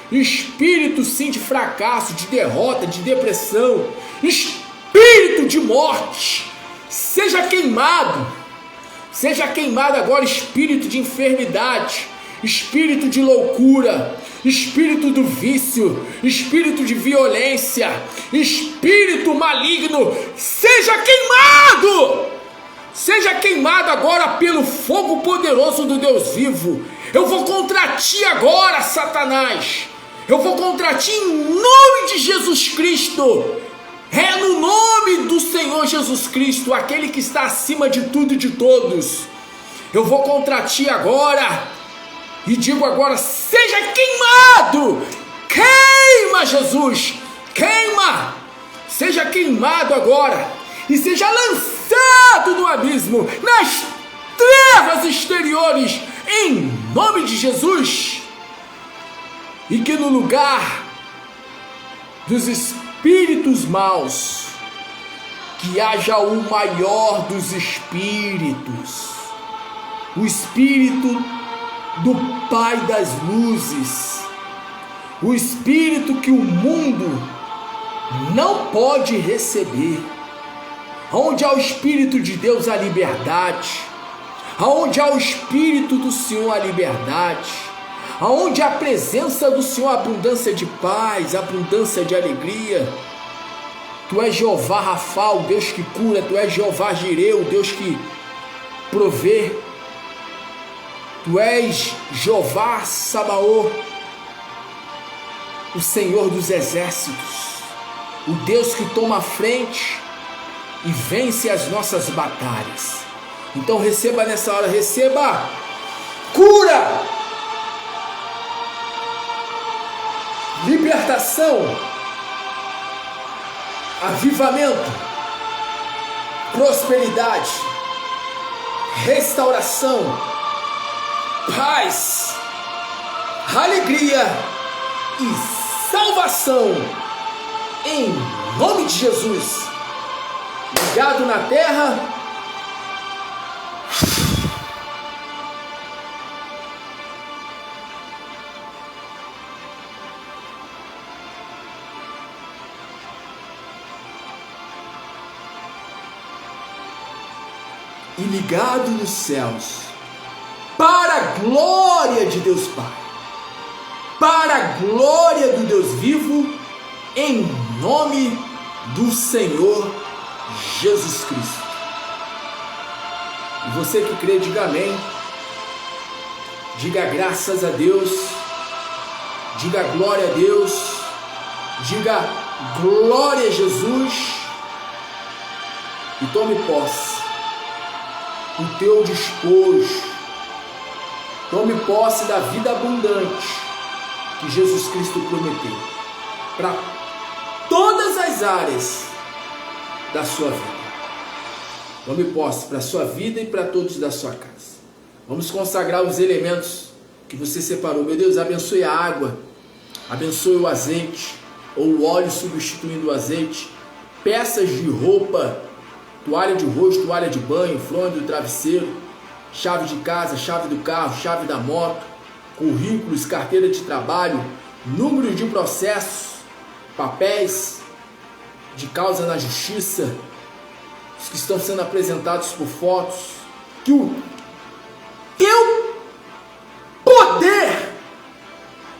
espírito sim de fracasso, de derrota, de depressão, espírito de morte, seja queimado agora, espírito de enfermidade, espírito de loucura, espírito do vício, espírito de violência, espírito maligno, seja queimado agora pelo fogo poderoso do Deus vivo. Eu vou contra ti agora, Satanás. Eu vou contra ti em nome de Jesus Cristo. É no nome do Senhor Jesus Cristo, aquele que está acima de tudo e de todos. Eu vou contra ti agora e digo agora, seja queimado. Queima, Jesus, queima. Seja queimado agora e seja lançado no abismo, nas trevas exteriores, em nome de Jesus. E que no lugar dos espíritos maus, que haja o maior dos espíritos, o espírito do Pai das luzes, o espírito que o mundo não pode receber. Onde há o Espírito de Deus, há liberdade. Aonde há o Espírito do Senhor, há liberdade. Aonde há a presença do Senhor, há abundância de paz, abundância de alegria. Tu és Jeová Rafa, o Deus que cura. Tu és Jeová Jireh, o Deus que provê. Tu és Jeová Sabaoth, o Senhor dos exércitos, o Deus que toma a frente e vence as nossas batalhas. Então receba nessa hora, receba cura, libertação, avivamento, prosperidade, restauração, paz, alegria e salvação, em nome de Jesus. Ligado na terra, e ligado nos céus, para a glória de Deus Pai, para a glória do Deus vivo, em nome do Senhor Jesus Cristo. E você que crê, diga amém, diga graças a Deus, diga glória a Deus, diga glória a Jesus, e tome posse do teu despojo, tome posse da vida abundante que Jesus Cristo prometeu para todas as áreas da sua vida. Tome posse para a sua vida e para todos da sua casa. Vamos consagrar os elementos que você separou. Meu Deus, abençoe a água, abençoe o azeite, ou o óleo substituindo o azeite, peças de roupa, toalha de rosto, toalha de banho, fronha do travesseiro, chave de casa, chave do carro, chave da moto, currículos, carteira de trabalho, número de processos, papéis de causa na justiça, os que estão sendo apresentados por fotos, que o teu poder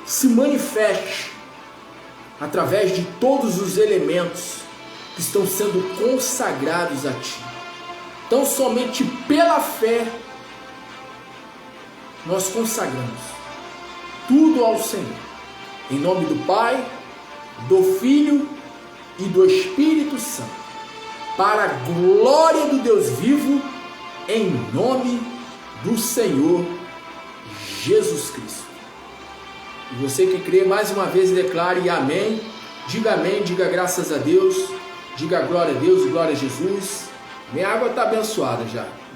se manifeste através de todos os elementos que estão sendo consagrados a ti. Então somente pela fé nós consagramos tudo ao Senhor, em nome do Pai, do Filho e do Espírito Santo, para a glória do Deus vivo, em nome do Senhor Jesus Cristo. E você que crê, mais uma vez declare amém, diga graças a Deus, diga glória a Deus e glória a Jesus. Minha água está abençoada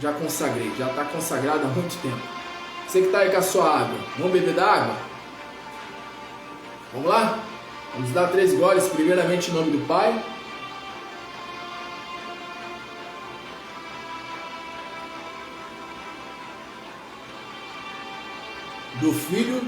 já consagrei, já está consagrada há muito tempo. Você que está aí com a sua água, vamos beber da água? Vamos lá? Vamos dar 3 goles, primeiramente em nome do Pai, do Filho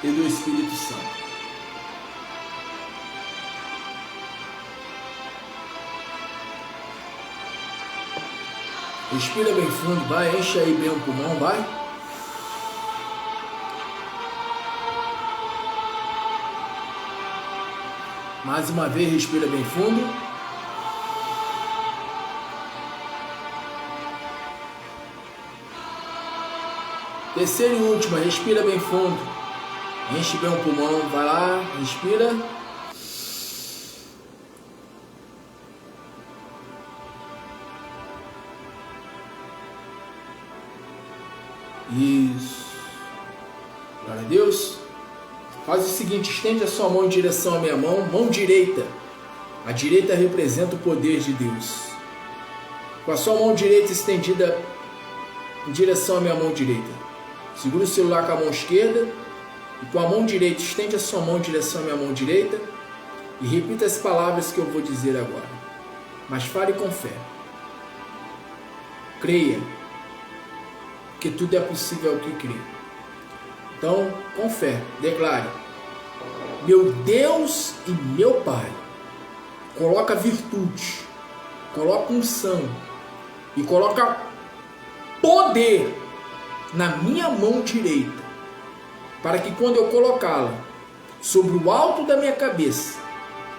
e do Espírito Santo. Respira bem fundo, vai, enche aí bem o pulmão, vai. Mais uma vez, respira bem fundo. Terceira e última, respira bem fundo. Enche bem o pulmão, vai lá, respira. Isso. Glória a Deus. Faz o seguinte, estende a sua mão em direção à minha mão direita. A direita representa o poder de Deus. Com a sua mão direita estendida em direção à minha mão direita, segura o celular com a mão esquerda e com a mão direita estende a sua mão em direção à minha mão direita e repita as palavras que eu vou dizer agora. Mas fale com fé. Creia, que tudo é possível ao que crê. Então, com fé, declare: meu Deus e meu Pai, coloca virtude, coloca unção e coloca poder na minha mão direita, para que quando eu colocá-la, sobre o alto da minha cabeça,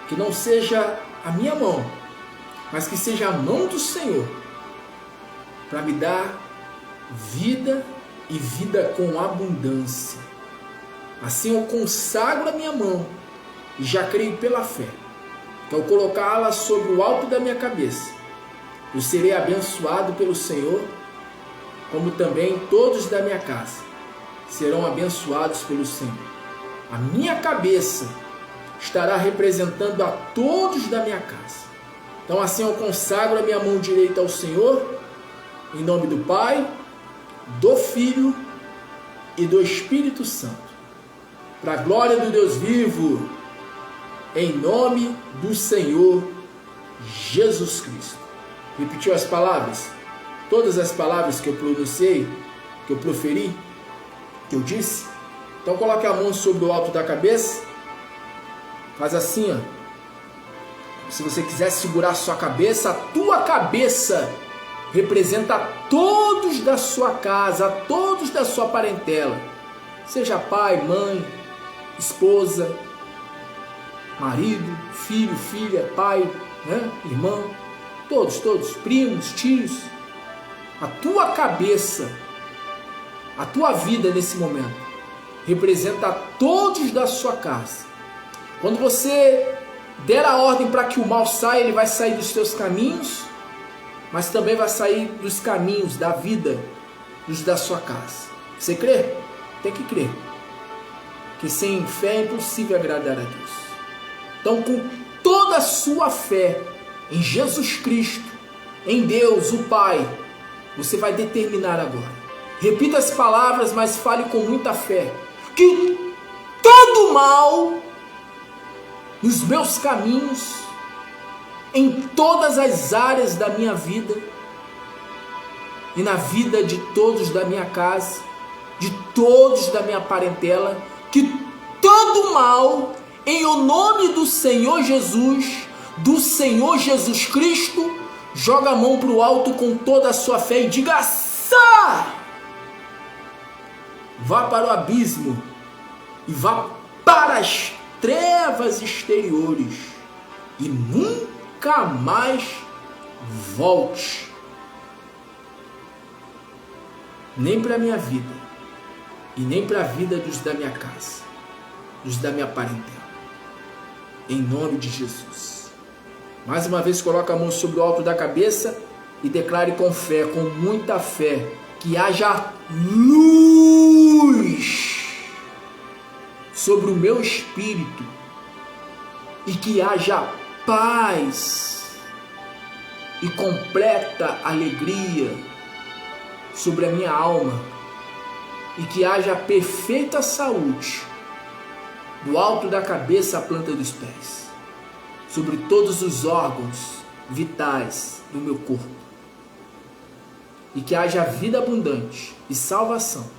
que não seja a minha mão, mas que seja a mão do Senhor, para me dar vida e vida com abundância. Assim eu consagro a minha mão e já creio pela fé, que ao colocá-la sobre o alto da minha cabeça, eu serei abençoado pelo Senhor, como também todos da minha casa serão abençoados pelo Senhor. A minha cabeça estará representando a todos da minha casa. Então assim eu consagro a minha mão direita ao Senhor, em nome do Pai, do Filho e do Espírito Santo, para a glória do Deus vivo, em nome do Senhor Jesus Cristo. Repetiu as palavras? Todas as palavras que eu pronunciei, que eu proferi, que eu disse? Então coloque a mão sobre o alto da cabeça, faz assim, ó. Se você quiser segurar a sua cabeça, a tua cabeça representa a todos da sua casa, a todos da sua parentela, seja pai, mãe, esposa, marido, filho, filha, pai, né? Irmão, todos, primos, tios. A tua cabeça, a tua vida nesse momento, representa a todos da sua casa. Quando você der a ordem para que o mal saia, ele vai sair dos teus caminhos, mas também vai sair dos caminhos da vida dos da sua casa. Você crê? Tem que crer. Que sem fé é impossível agradar a Deus. Então, com toda a sua fé em Jesus Cristo, em Deus, o Pai, você vai determinar agora. Repita as palavras, mas fale com muita fé. Que todo mal nos meus caminhos, em todas as áreas da minha vida e na vida de todos da minha casa, de todos da minha parentela, que todo mal, em o nome do Senhor Jesus Cristo, joga a mão para o alto com toda a sua fé e diga: Sá! Vá para o abismo e vá para as trevas exteriores e nunca mais volte, nem para a minha vida e nem para a vida dos da minha casa, dos da minha parentela, em nome de Jesus. Mais uma vez, coloque a mão sobre o alto da cabeça e declare com fé, com muita fé, que haja luz sobre o meu espírito e que haja paz e completa alegria sobre a minha alma e que haja perfeita saúde do alto da cabeça à planta dos pés, sobre todos os órgãos vitais do meu corpo, e que haja vida abundante e salvação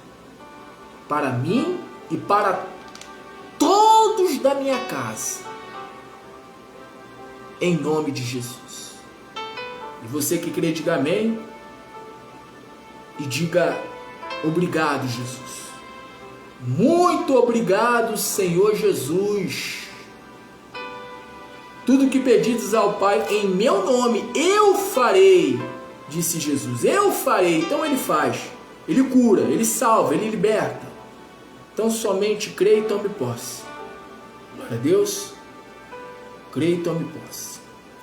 para mim e para todos da minha casa, em nome de Jesus. E você que crê, diga amém e diga: obrigado, Jesus. Muito obrigado, Senhor Jesus. Tudo que pedides ao Pai em meu nome, eu farei, disse Jesus. Eu farei. Então ele faz, ele cura, ele salva, ele liberta. Então somente creia e tome posse. Glória a Deus. Creia e tome posse.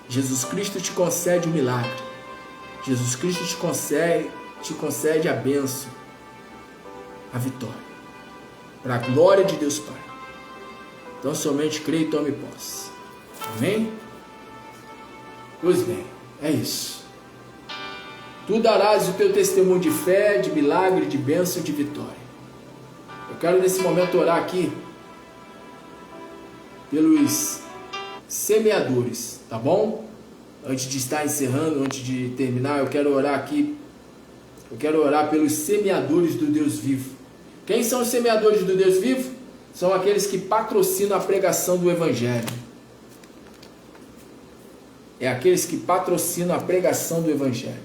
Jesus Cristo te concede o milagre. Jesus Cristo te concede a bênção, a vitória, para a glória de Deus Pai. Então somente creia e tome posse. Amém? Pois bem, é isso. Tu darás o teu testemunho de fé, de milagre, de bênção e de vitória. Eu quero nesse momento orar aqui pelos semeadores, tá bom? Antes de estar encerrando, antes de terminar, eu quero orar aqui. Eu quero orar pelos semeadores do Deus vivo. Quem são os semeadores do Deus vivo? São aqueles que patrocinam a pregação do Evangelho. É aqueles que patrocinam a pregação do Evangelho.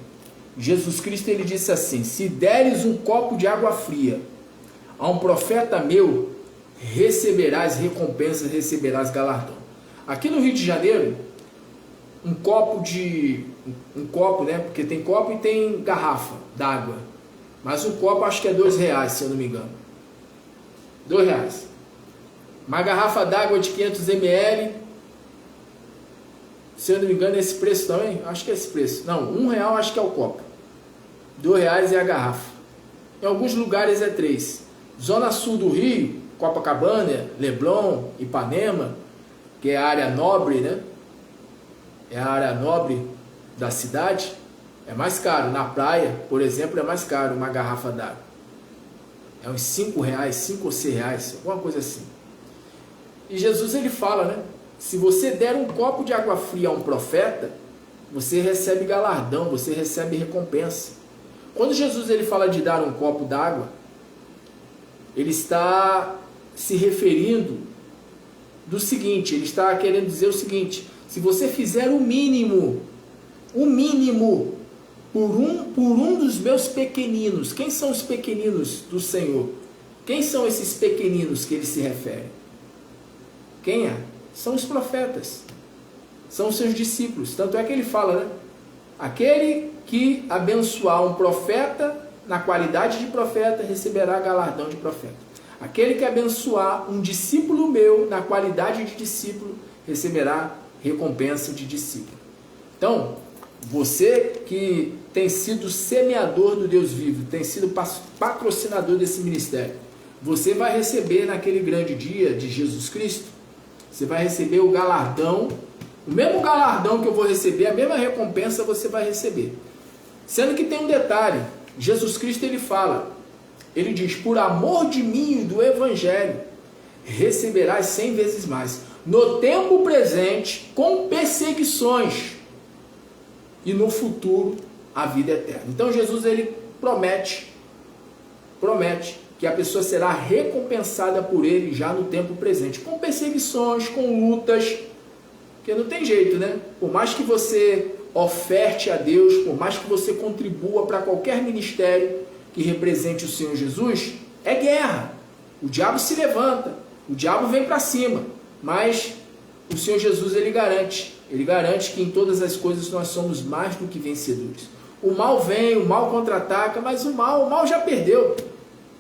Jesus Cristo, ele disse assim: se deres um copo de água fria a um profeta meu, receberás recompensa, receberás galardão. Aqui no Rio de Janeiro, um copo, né? Porque tem copo e tem garrafa d'água. Mas um copo acho que é R$2, se eu não me engano. R$2. Uma garrafa d'água de 500 ml, se eu não me engano, é esse preço também? Acho que é esse preço. Não, R$1 acho que é o copo. R$2 é a garrafa. Em alguns lugares é 3. Zona Sul do Rio, Copacabana, Leblon, Ipanema, que é a área nobre, né? É a área nobre da cidade, é mais caro. Na praia, por exemplo, é mais caro uma garrafa d'água. É uns R$5, 5 ou R$6, alguma coisa assim. E Jesus ele fala, né? Se você der um copo de água fria a um profeta, você recebe galardão, você recebe recompensa. Quando Jesus ele fala de dar um copo d'água, ele está se referindo do seguinte, ele está querendo dizer o seguinte: se você fizer o mínimo por um dos meus pequeninos. Quem são os pequeninos do Senhor? Quem são esses pequeninos que ele se refere? Quem é? São os profetas, são os seus discípulos. Tanto é que ele fala, né? Aquele que abençoar um profeta na qualidade de profeta receberá galardão de profeta. Aquele que abençoar um discípulo meu na qualidade de discípulo receberá recompensa de discípulo. Então, você que tem sido semeador do Deus vivo, tem sido patrocinador desse ministério, você vai receber naquele grande dia de Jesus Cristo, você vai receber o galardão, o mesmo galardão que eu vou receber, a mesma recompensa você vai receber. Sendo que tem um detalhe, Jesus Cristo ele fala, ele diz, por amor de mim e do Evangelho, receberás 100 vezes mais. No tempo presente, com perseguições, e no futuro, a vida eterna. Então Jesus ele promete que a pessoa será recompensada por ele já no tempo presente, com perseguições, com lutas, porque não tem jeito, né? Por mais que você oferte a Deus, por mais que você contribua para qualquer ministério que represente o Senhor Jesus, é guerra. O diabo se levanta, o diabo vem para cima, mas o Senhor Jesus ele garante que em todas as coisas nós somos mais do que vencedores. O mal vem, o mal contra-ataca, mas o mal já perdeu.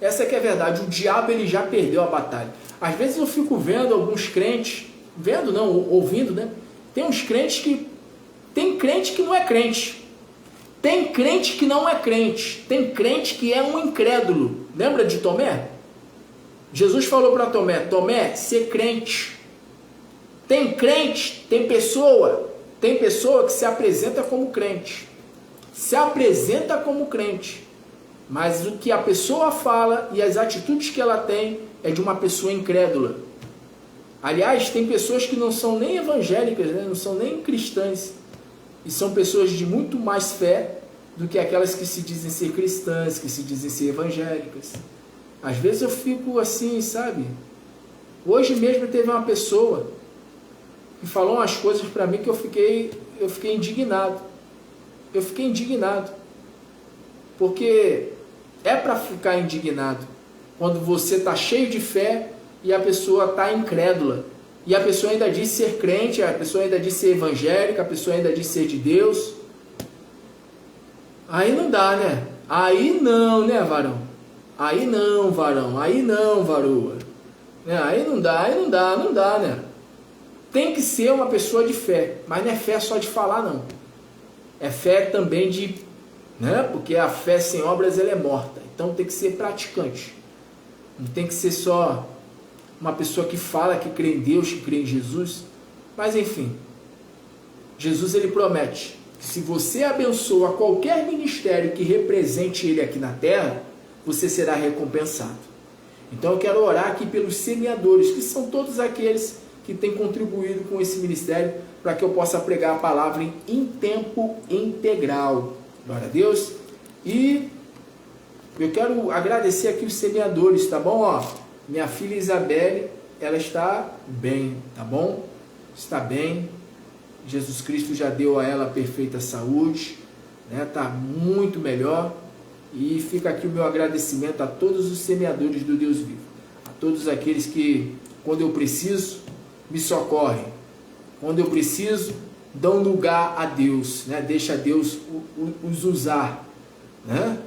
Essa que é a verdade, o diabo ele já perdeu a batalha. Às vezes eu fico vendo alguns crentes, ouvindo, né? Tem uns crentes que... Tem crente que não é crente. Tem crente que não é crente. Tem crente que é um incrédulo. Lembra de Tomé? Jesus falou para Tomé, Tomé, ser crente. Tem crente, tem pessoa que se apresenta como crente. Se apresenta como crente. Mas o que a pessoa fala e as atitudes que ela tem é de uma pessoa incrédula. Aliás, tem pessoas que não são nem evangélicas, né? Não são nem cristãs. E são pessoas de muito mais fé do que aquelas que se dizem ser cristãs, que se dizem ser evangélicas. Às vezes eu fico assim, sabe? Hoje mesmo teve uma pessoa que falou umas coisas para mim que eu fiquei indignado. Eu fiquei indignado. Porque é para ficar indignado quando você está cheio de fé e a pessoa está incrédula. E a pessoa ainda diz ser crente, a pessoa ainda diz ser evangélica, a pessoa ainda diz ser de Deus. Aí não dá, né? Aí não, né, varão? Aí não, varão. Aí não, varoa. Aí não dá, né? Tem que ser uma pessoa de fé, mas não é fé só de falar, não. É fé também de... né? Porque a fé sem obras ela é morta. Então tem que ser praticante. Não tem que ser só uma pessoa que fala que crê em Deus, que crê em Jesus. Mas enfim, Jesus ele promete que se você abençoa qualquer ministério que represente ele aqui na terra, você será recompensado. Então eu quero orar aqui pelos semeadores, que são todos aqueles que têm contribuído com esse ministério, para que eu possa pregar a palavra em tempo integral. Glória a Deus. E eu quero agradecer aqui os semeadores, tá bom? Ó, minha filha Isabelle, ela está bem, tá bom? Está bem. Jesus Cristo já deu a ela perfeita saúde, né? Tá muito melhor. E fica aqui o meu agradecimento a todos os semeadores do Deus vivo. A todos aqueles que, quando eu preciso, me socorrem. Quando eu preciso, dão lugar a Deus, né? Deixa Deus os usar, né?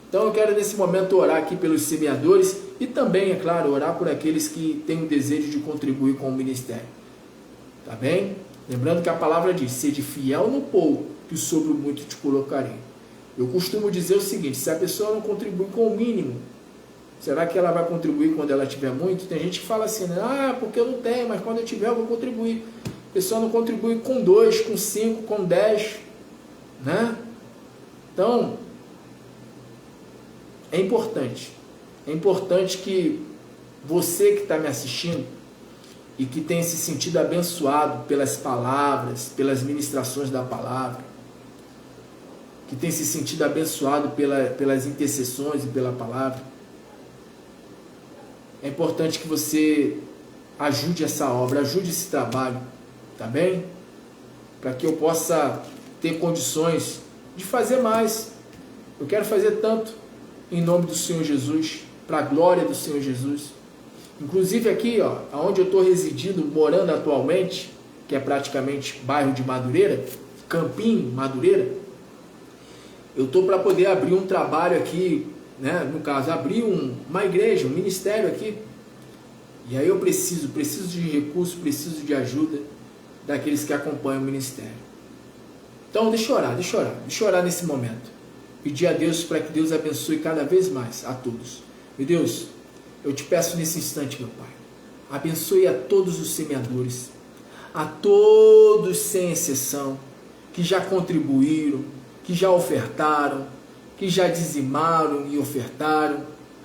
Então eu quero nesse momento orar aqui pelos semeadores e também, é claro, orar por aqueles que têm o desejo de contribuir com o ministério. Tá bem? Lembrando que a palavra diz, sede fiel no pouco, que sobre o muito te colocarei. Eu costumo dizer o seguinte, se a pessoa não contribui com o mínimo, será que ela vai contribuir quando ela tiver muito? Tem gente que fala assim, né? Porque eu não tenho, mas quando eu tiver eu vou contribuir. A pessoa não contribui com 2, com 5, com 10, né? Então, é importante que você que está me assistindo e que tem se sentido abençoado pelas palavras, pelas ministrações da palavra, que tem se sentido abençoado pelas intercessões e pela palavra, é importante que você ajude essa obra, ajude esse trabalho, tá bem? Para que eu possa ter condições de fazer mais. Eu quero fazer tanto em nome do Senhor Jesus, para a glória do Senhor Jesus. Inclusive aqui, ó, onde eu estou residindo, morando atualmente, que é praticamente bairro de Madureira, Campinho, Madureira, eu estou para poder abrir um trabalho aqui, né? No caso, abrir uma igreja, um ministério aqui. E aí eu preciso de recursos, preciso de ajuda daqueles que acompanham o ministério. Então deixa eu orar nesse momento. Pedir a Deus para que Deus abençoe cada vez mais a todos. Meu Deus, eu te peço nesse instante, meu Pai, abençoe a todos os semeadores, a todos sem exceção, que já contribuíram, que já ofertaram, que já dizimaram e ofertaram,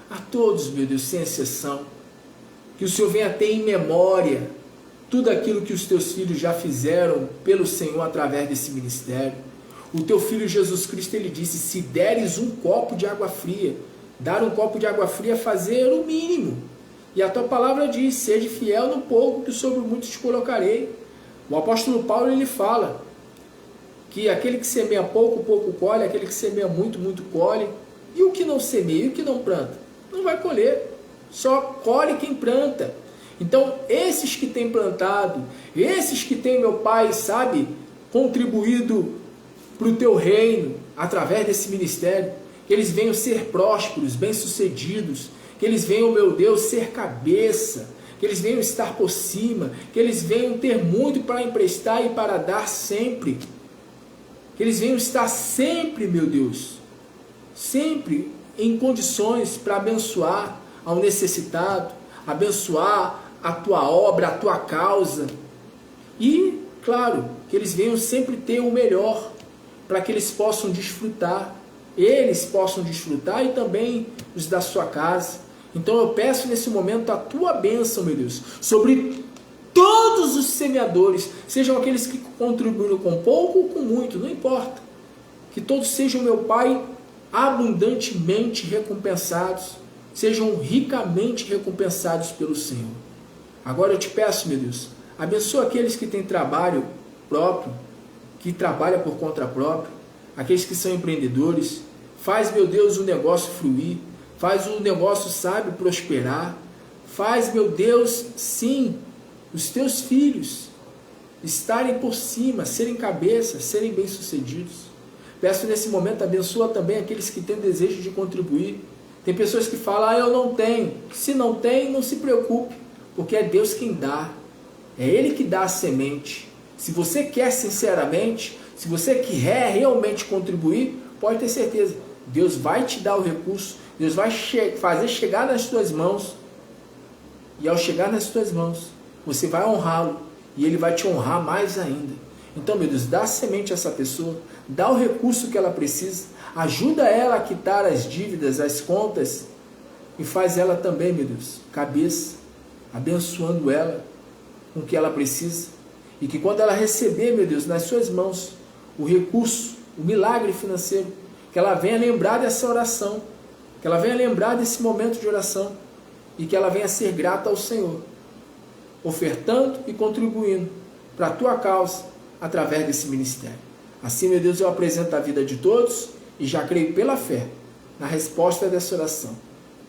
a todos, meu Deus, sem exceção, que o Senhor venha ter em memória tudo aquilo que os teus filhos já fizeram pelo Senhor através desse ministério. O teu filho Jesus Cristo, ele disse, se deres um copo de água fria, dar um copo de água fria é fazer o mínimo. E a tua palavra diz, seja fiel no pouco, que sobre muito te colocarei. O apóstolo Paulo, ele fala que aquele que semeia pouco, pouco colhe, aquele que semeia muito, muito colhe. E o que não semeia, e o que não planta, não vai colher. Só colhe quem planta. Então, esses que têm plantado, esses que têm, meu Pai, sabe, contribuído para o teu reino, através desse ministério, que eles venham ser prósperos, bem-sucedidos, que eles venham, meu Deus, ser cabeça, que eles venham estar por cima, que eles venham ter muito para emprestar e para dar sempre, que eles venham estar sempre, meu Deus, sempre em condições para abençoar ao necessitado, abençoar a tua obra, a tua causa, e, claro, que eles venham sempre ter o melhor, para que eles possam desfrutar, e também os da sua casa. Então eu peço nesse momento a tua bênção, meu Deus, sobre todos os semeadores, sejam aqueles que contribuíram com pouco ou com muito, não importa, que todos sejam, meu Pai, abundantemente recompensados, sejam ricamente recompensados pelo Senhor. Agora eu te peço, meu Deus, abençoa aqueles que têm trabalho próprio, que trabalham por conta própria, aqueles que são empreendedores. Faz, meu Deus, o negócio fluir, faz o negócio, sabe, prosperar. Faz, meu Deus, sim, os teus filhos estarem por cima, serem cabeça, serem bem-sucedidos. Peço nesse momento, abençoa também aqueles que têm desejo de contribuir. Tem pessoas que falam, eu não tenho. Se não tem, não se preocupe, porque é Deus quem dá. É Ele que dá a semente. Se você quer sinceramente, se você quer realmente contribuir, pode ter certeza, Deus vai te dar o recurso, Deus vai fazer chegar nas tuas mãos, e ao chegar nas tuas mãos, você vai honrá-lo, e Ele vai te honrar mais ainda. Então, meu Deus, dá semente a essa pessoa, dá o recurso que ela precisa, ajuda ela a quitar as dívidas, as contas, e faz ela também, meu Deus, cabeça, abençoando ela com o que ela precisa. E que quando ela receber, meu Deus, nas suas mãos, o recurso, o milagre financeiro, que ela venha lembrar dessa oração, que ela venha lembrar desse momento de oração, e que ela venha ser grata ao Senhor, ofertando e contribuindo para a tua causa, através desse ministério. Assim, meu Deus, eu apresento a vida de todos, e já creio pela fé, na resposta dessa oração,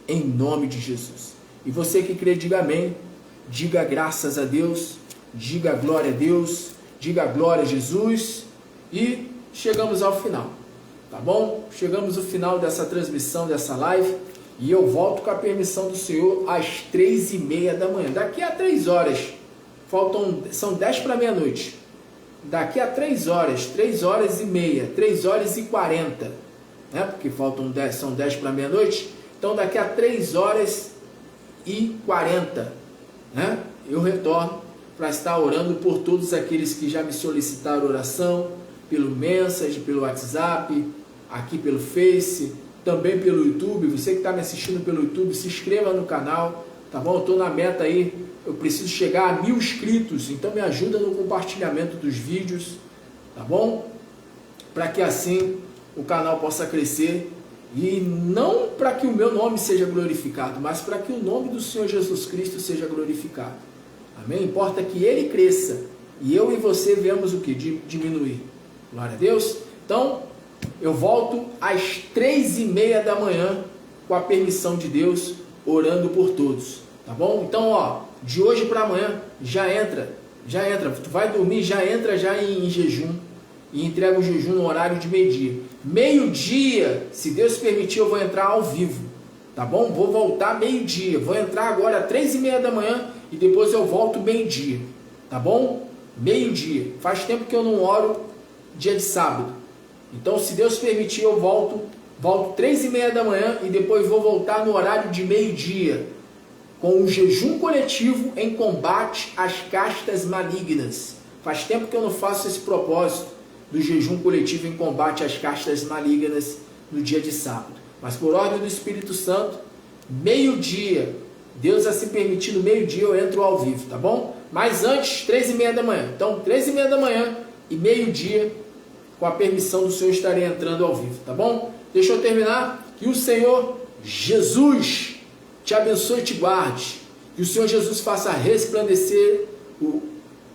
em nome de Jesus. E você que crê, diga amém, diga graças a Deus, diga glória a Deus, diga glória a Jesus. E chegamos ao final, tá bom? Chegamos ao final dessa transmissão, dessa live. E eu volto com a permissão do Senhor às 3h30 da manhã. Daqui a 3 horas, são 10 para meia-noite. Daqui a 3 horas, 3h30, 3h40, né? Porque são 10 para meia-noite. Então daqui a 3h40, né? Eu retorno para estar orando por todos aqueles que já me solicitaram oração, pelo Message, pelo WhatsApp, aqui pelo Face, também pelo YouTube. Você que está me assistindo pelo YouTube, se inscreva no canal, tá bom? Eu estou na meta aí, eu preciso chegar a 1000 inscritos, então me ajuda no compartilhamento dos vídeos, tá bom? Para que assim o canal possa crescer, e não para que o meu nome seja glorificado, mas para que o nome do Senhor Jesus Cristo seja glorificado. Amém? Importa que Ele cresça e eu e você vemos o que? Diminuir. Glória a Deus. Então, eu volto às 3h30 da manhã, com a permissão de Deus, orando por todos. Tá bom? Então, ó, de hoje para amanhã, já entra. Tu vai dormir, já entra já em jejum. E entrega o jejum no horário de meio-dia. Meio-dia, se Deus permitir, eu vou entrar ao vivo. Tá bom? Vou voltar meio-dia. Vou entrar agora às 3h30 da manhã e depois eu volto meio-dia. Tá bom? Meio-dia. Faz tempo que eu não oro dia de sábado. Então, se Deus permitir, eu volto 3h30 da manhã e depois vou voltar no horário de meio-dia, com um jejum coletivo em combate às castas malignas. Faz tempo que eu não faço esse propósito do jejum coletivo em combate às castas malignas no dia de sábado. Mas por ordem do Espírito Santo, meio-dia, Deus assim permitindo, meio-dia eu entro ao vivo, tá bom? Mas antes, 3h30 da manhã. Então, 3h30 da manhã e meio-dia, com a permissão do Senhor, estarei entrando ao vivo, tá bom? Deixa eu terminar. Que o Senhor Jesus te abençoe e te guarde. Que o Senhor Jesus faça resplandecer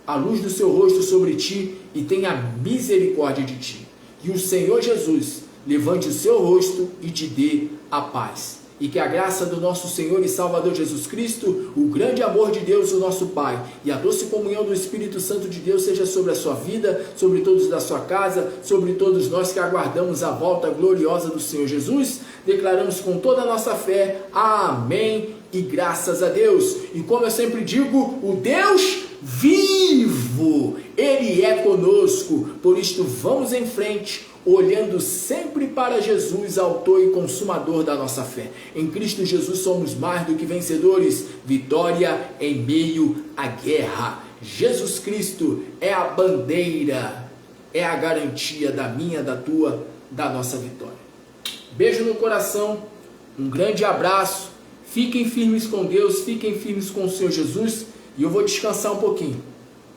a luz do seu rosto sobre ti e tenha misericórdia de ti. Que o Senhor Jesus levante o seu rosto e te dê a paz. E que a graça do nosso Senhor e Salvador Jesus Cristo, o grande amor de Deus, o nosso Pai, e a doce comunhão do Espírito Santo de Deus seja sobre a sua vida, sobre todos da sua casa, sobre todos nós que aguardamos a volta gloriosa do Senhor Jesus. Declaramos com toda a nossa fé, amém e graças a Deus. E como eu sempre digo, o Deus vivo, Ele é conosco. Por isto vamos em frente, olhando sempre para Jesus, autor e consumador da nossa fé. Em Cristo Jesus somos mais do que vencedores. Vitória em meio à guerra. Jesus Cristo é a bandeira, é a garantia da minha, da tua, da nossa vitória. Beijo no coração, um grande abraço. Fiquem firmes com Deus, fiquem firmes com o Senhor Jesus. E eu vou descansar um pouquinho,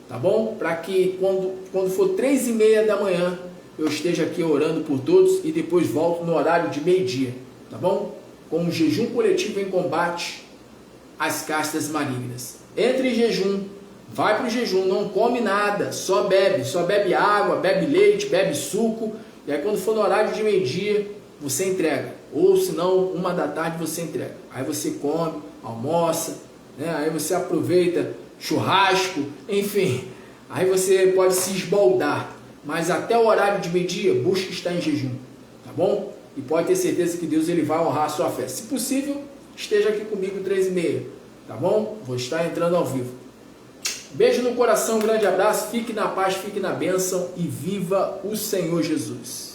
tá bom? Para que quando for 3h30 da manhã, eu esteja aqui orando por todos e depois volto no horário de meio-dia, tá bom? Com um jejum coletivo em combate às castas malignas. Entre em jejum, vai para o jejum, não come nada, só bebe água, bebe leite, bebe suco. E aí quando for no horário de meio-dia, você entrega. Ou se não, 1h da tarde você entrega. Aí você come, almoça, né? Aí você aproveita churrasco, enfim. Aí você pode se esbaldar. Mas até o horário de meio-dia, busque estar em jejum, tá bom? E pode ter certeza que Deus ele vai honrar a sua fé. Se possível, esteja aqui comigo 3h30, tá bom? Vou estar entrando ao vivo. Beijo no coração, um grande abraço, fique na paz, fique na bênção e viva o Senhor Jesus.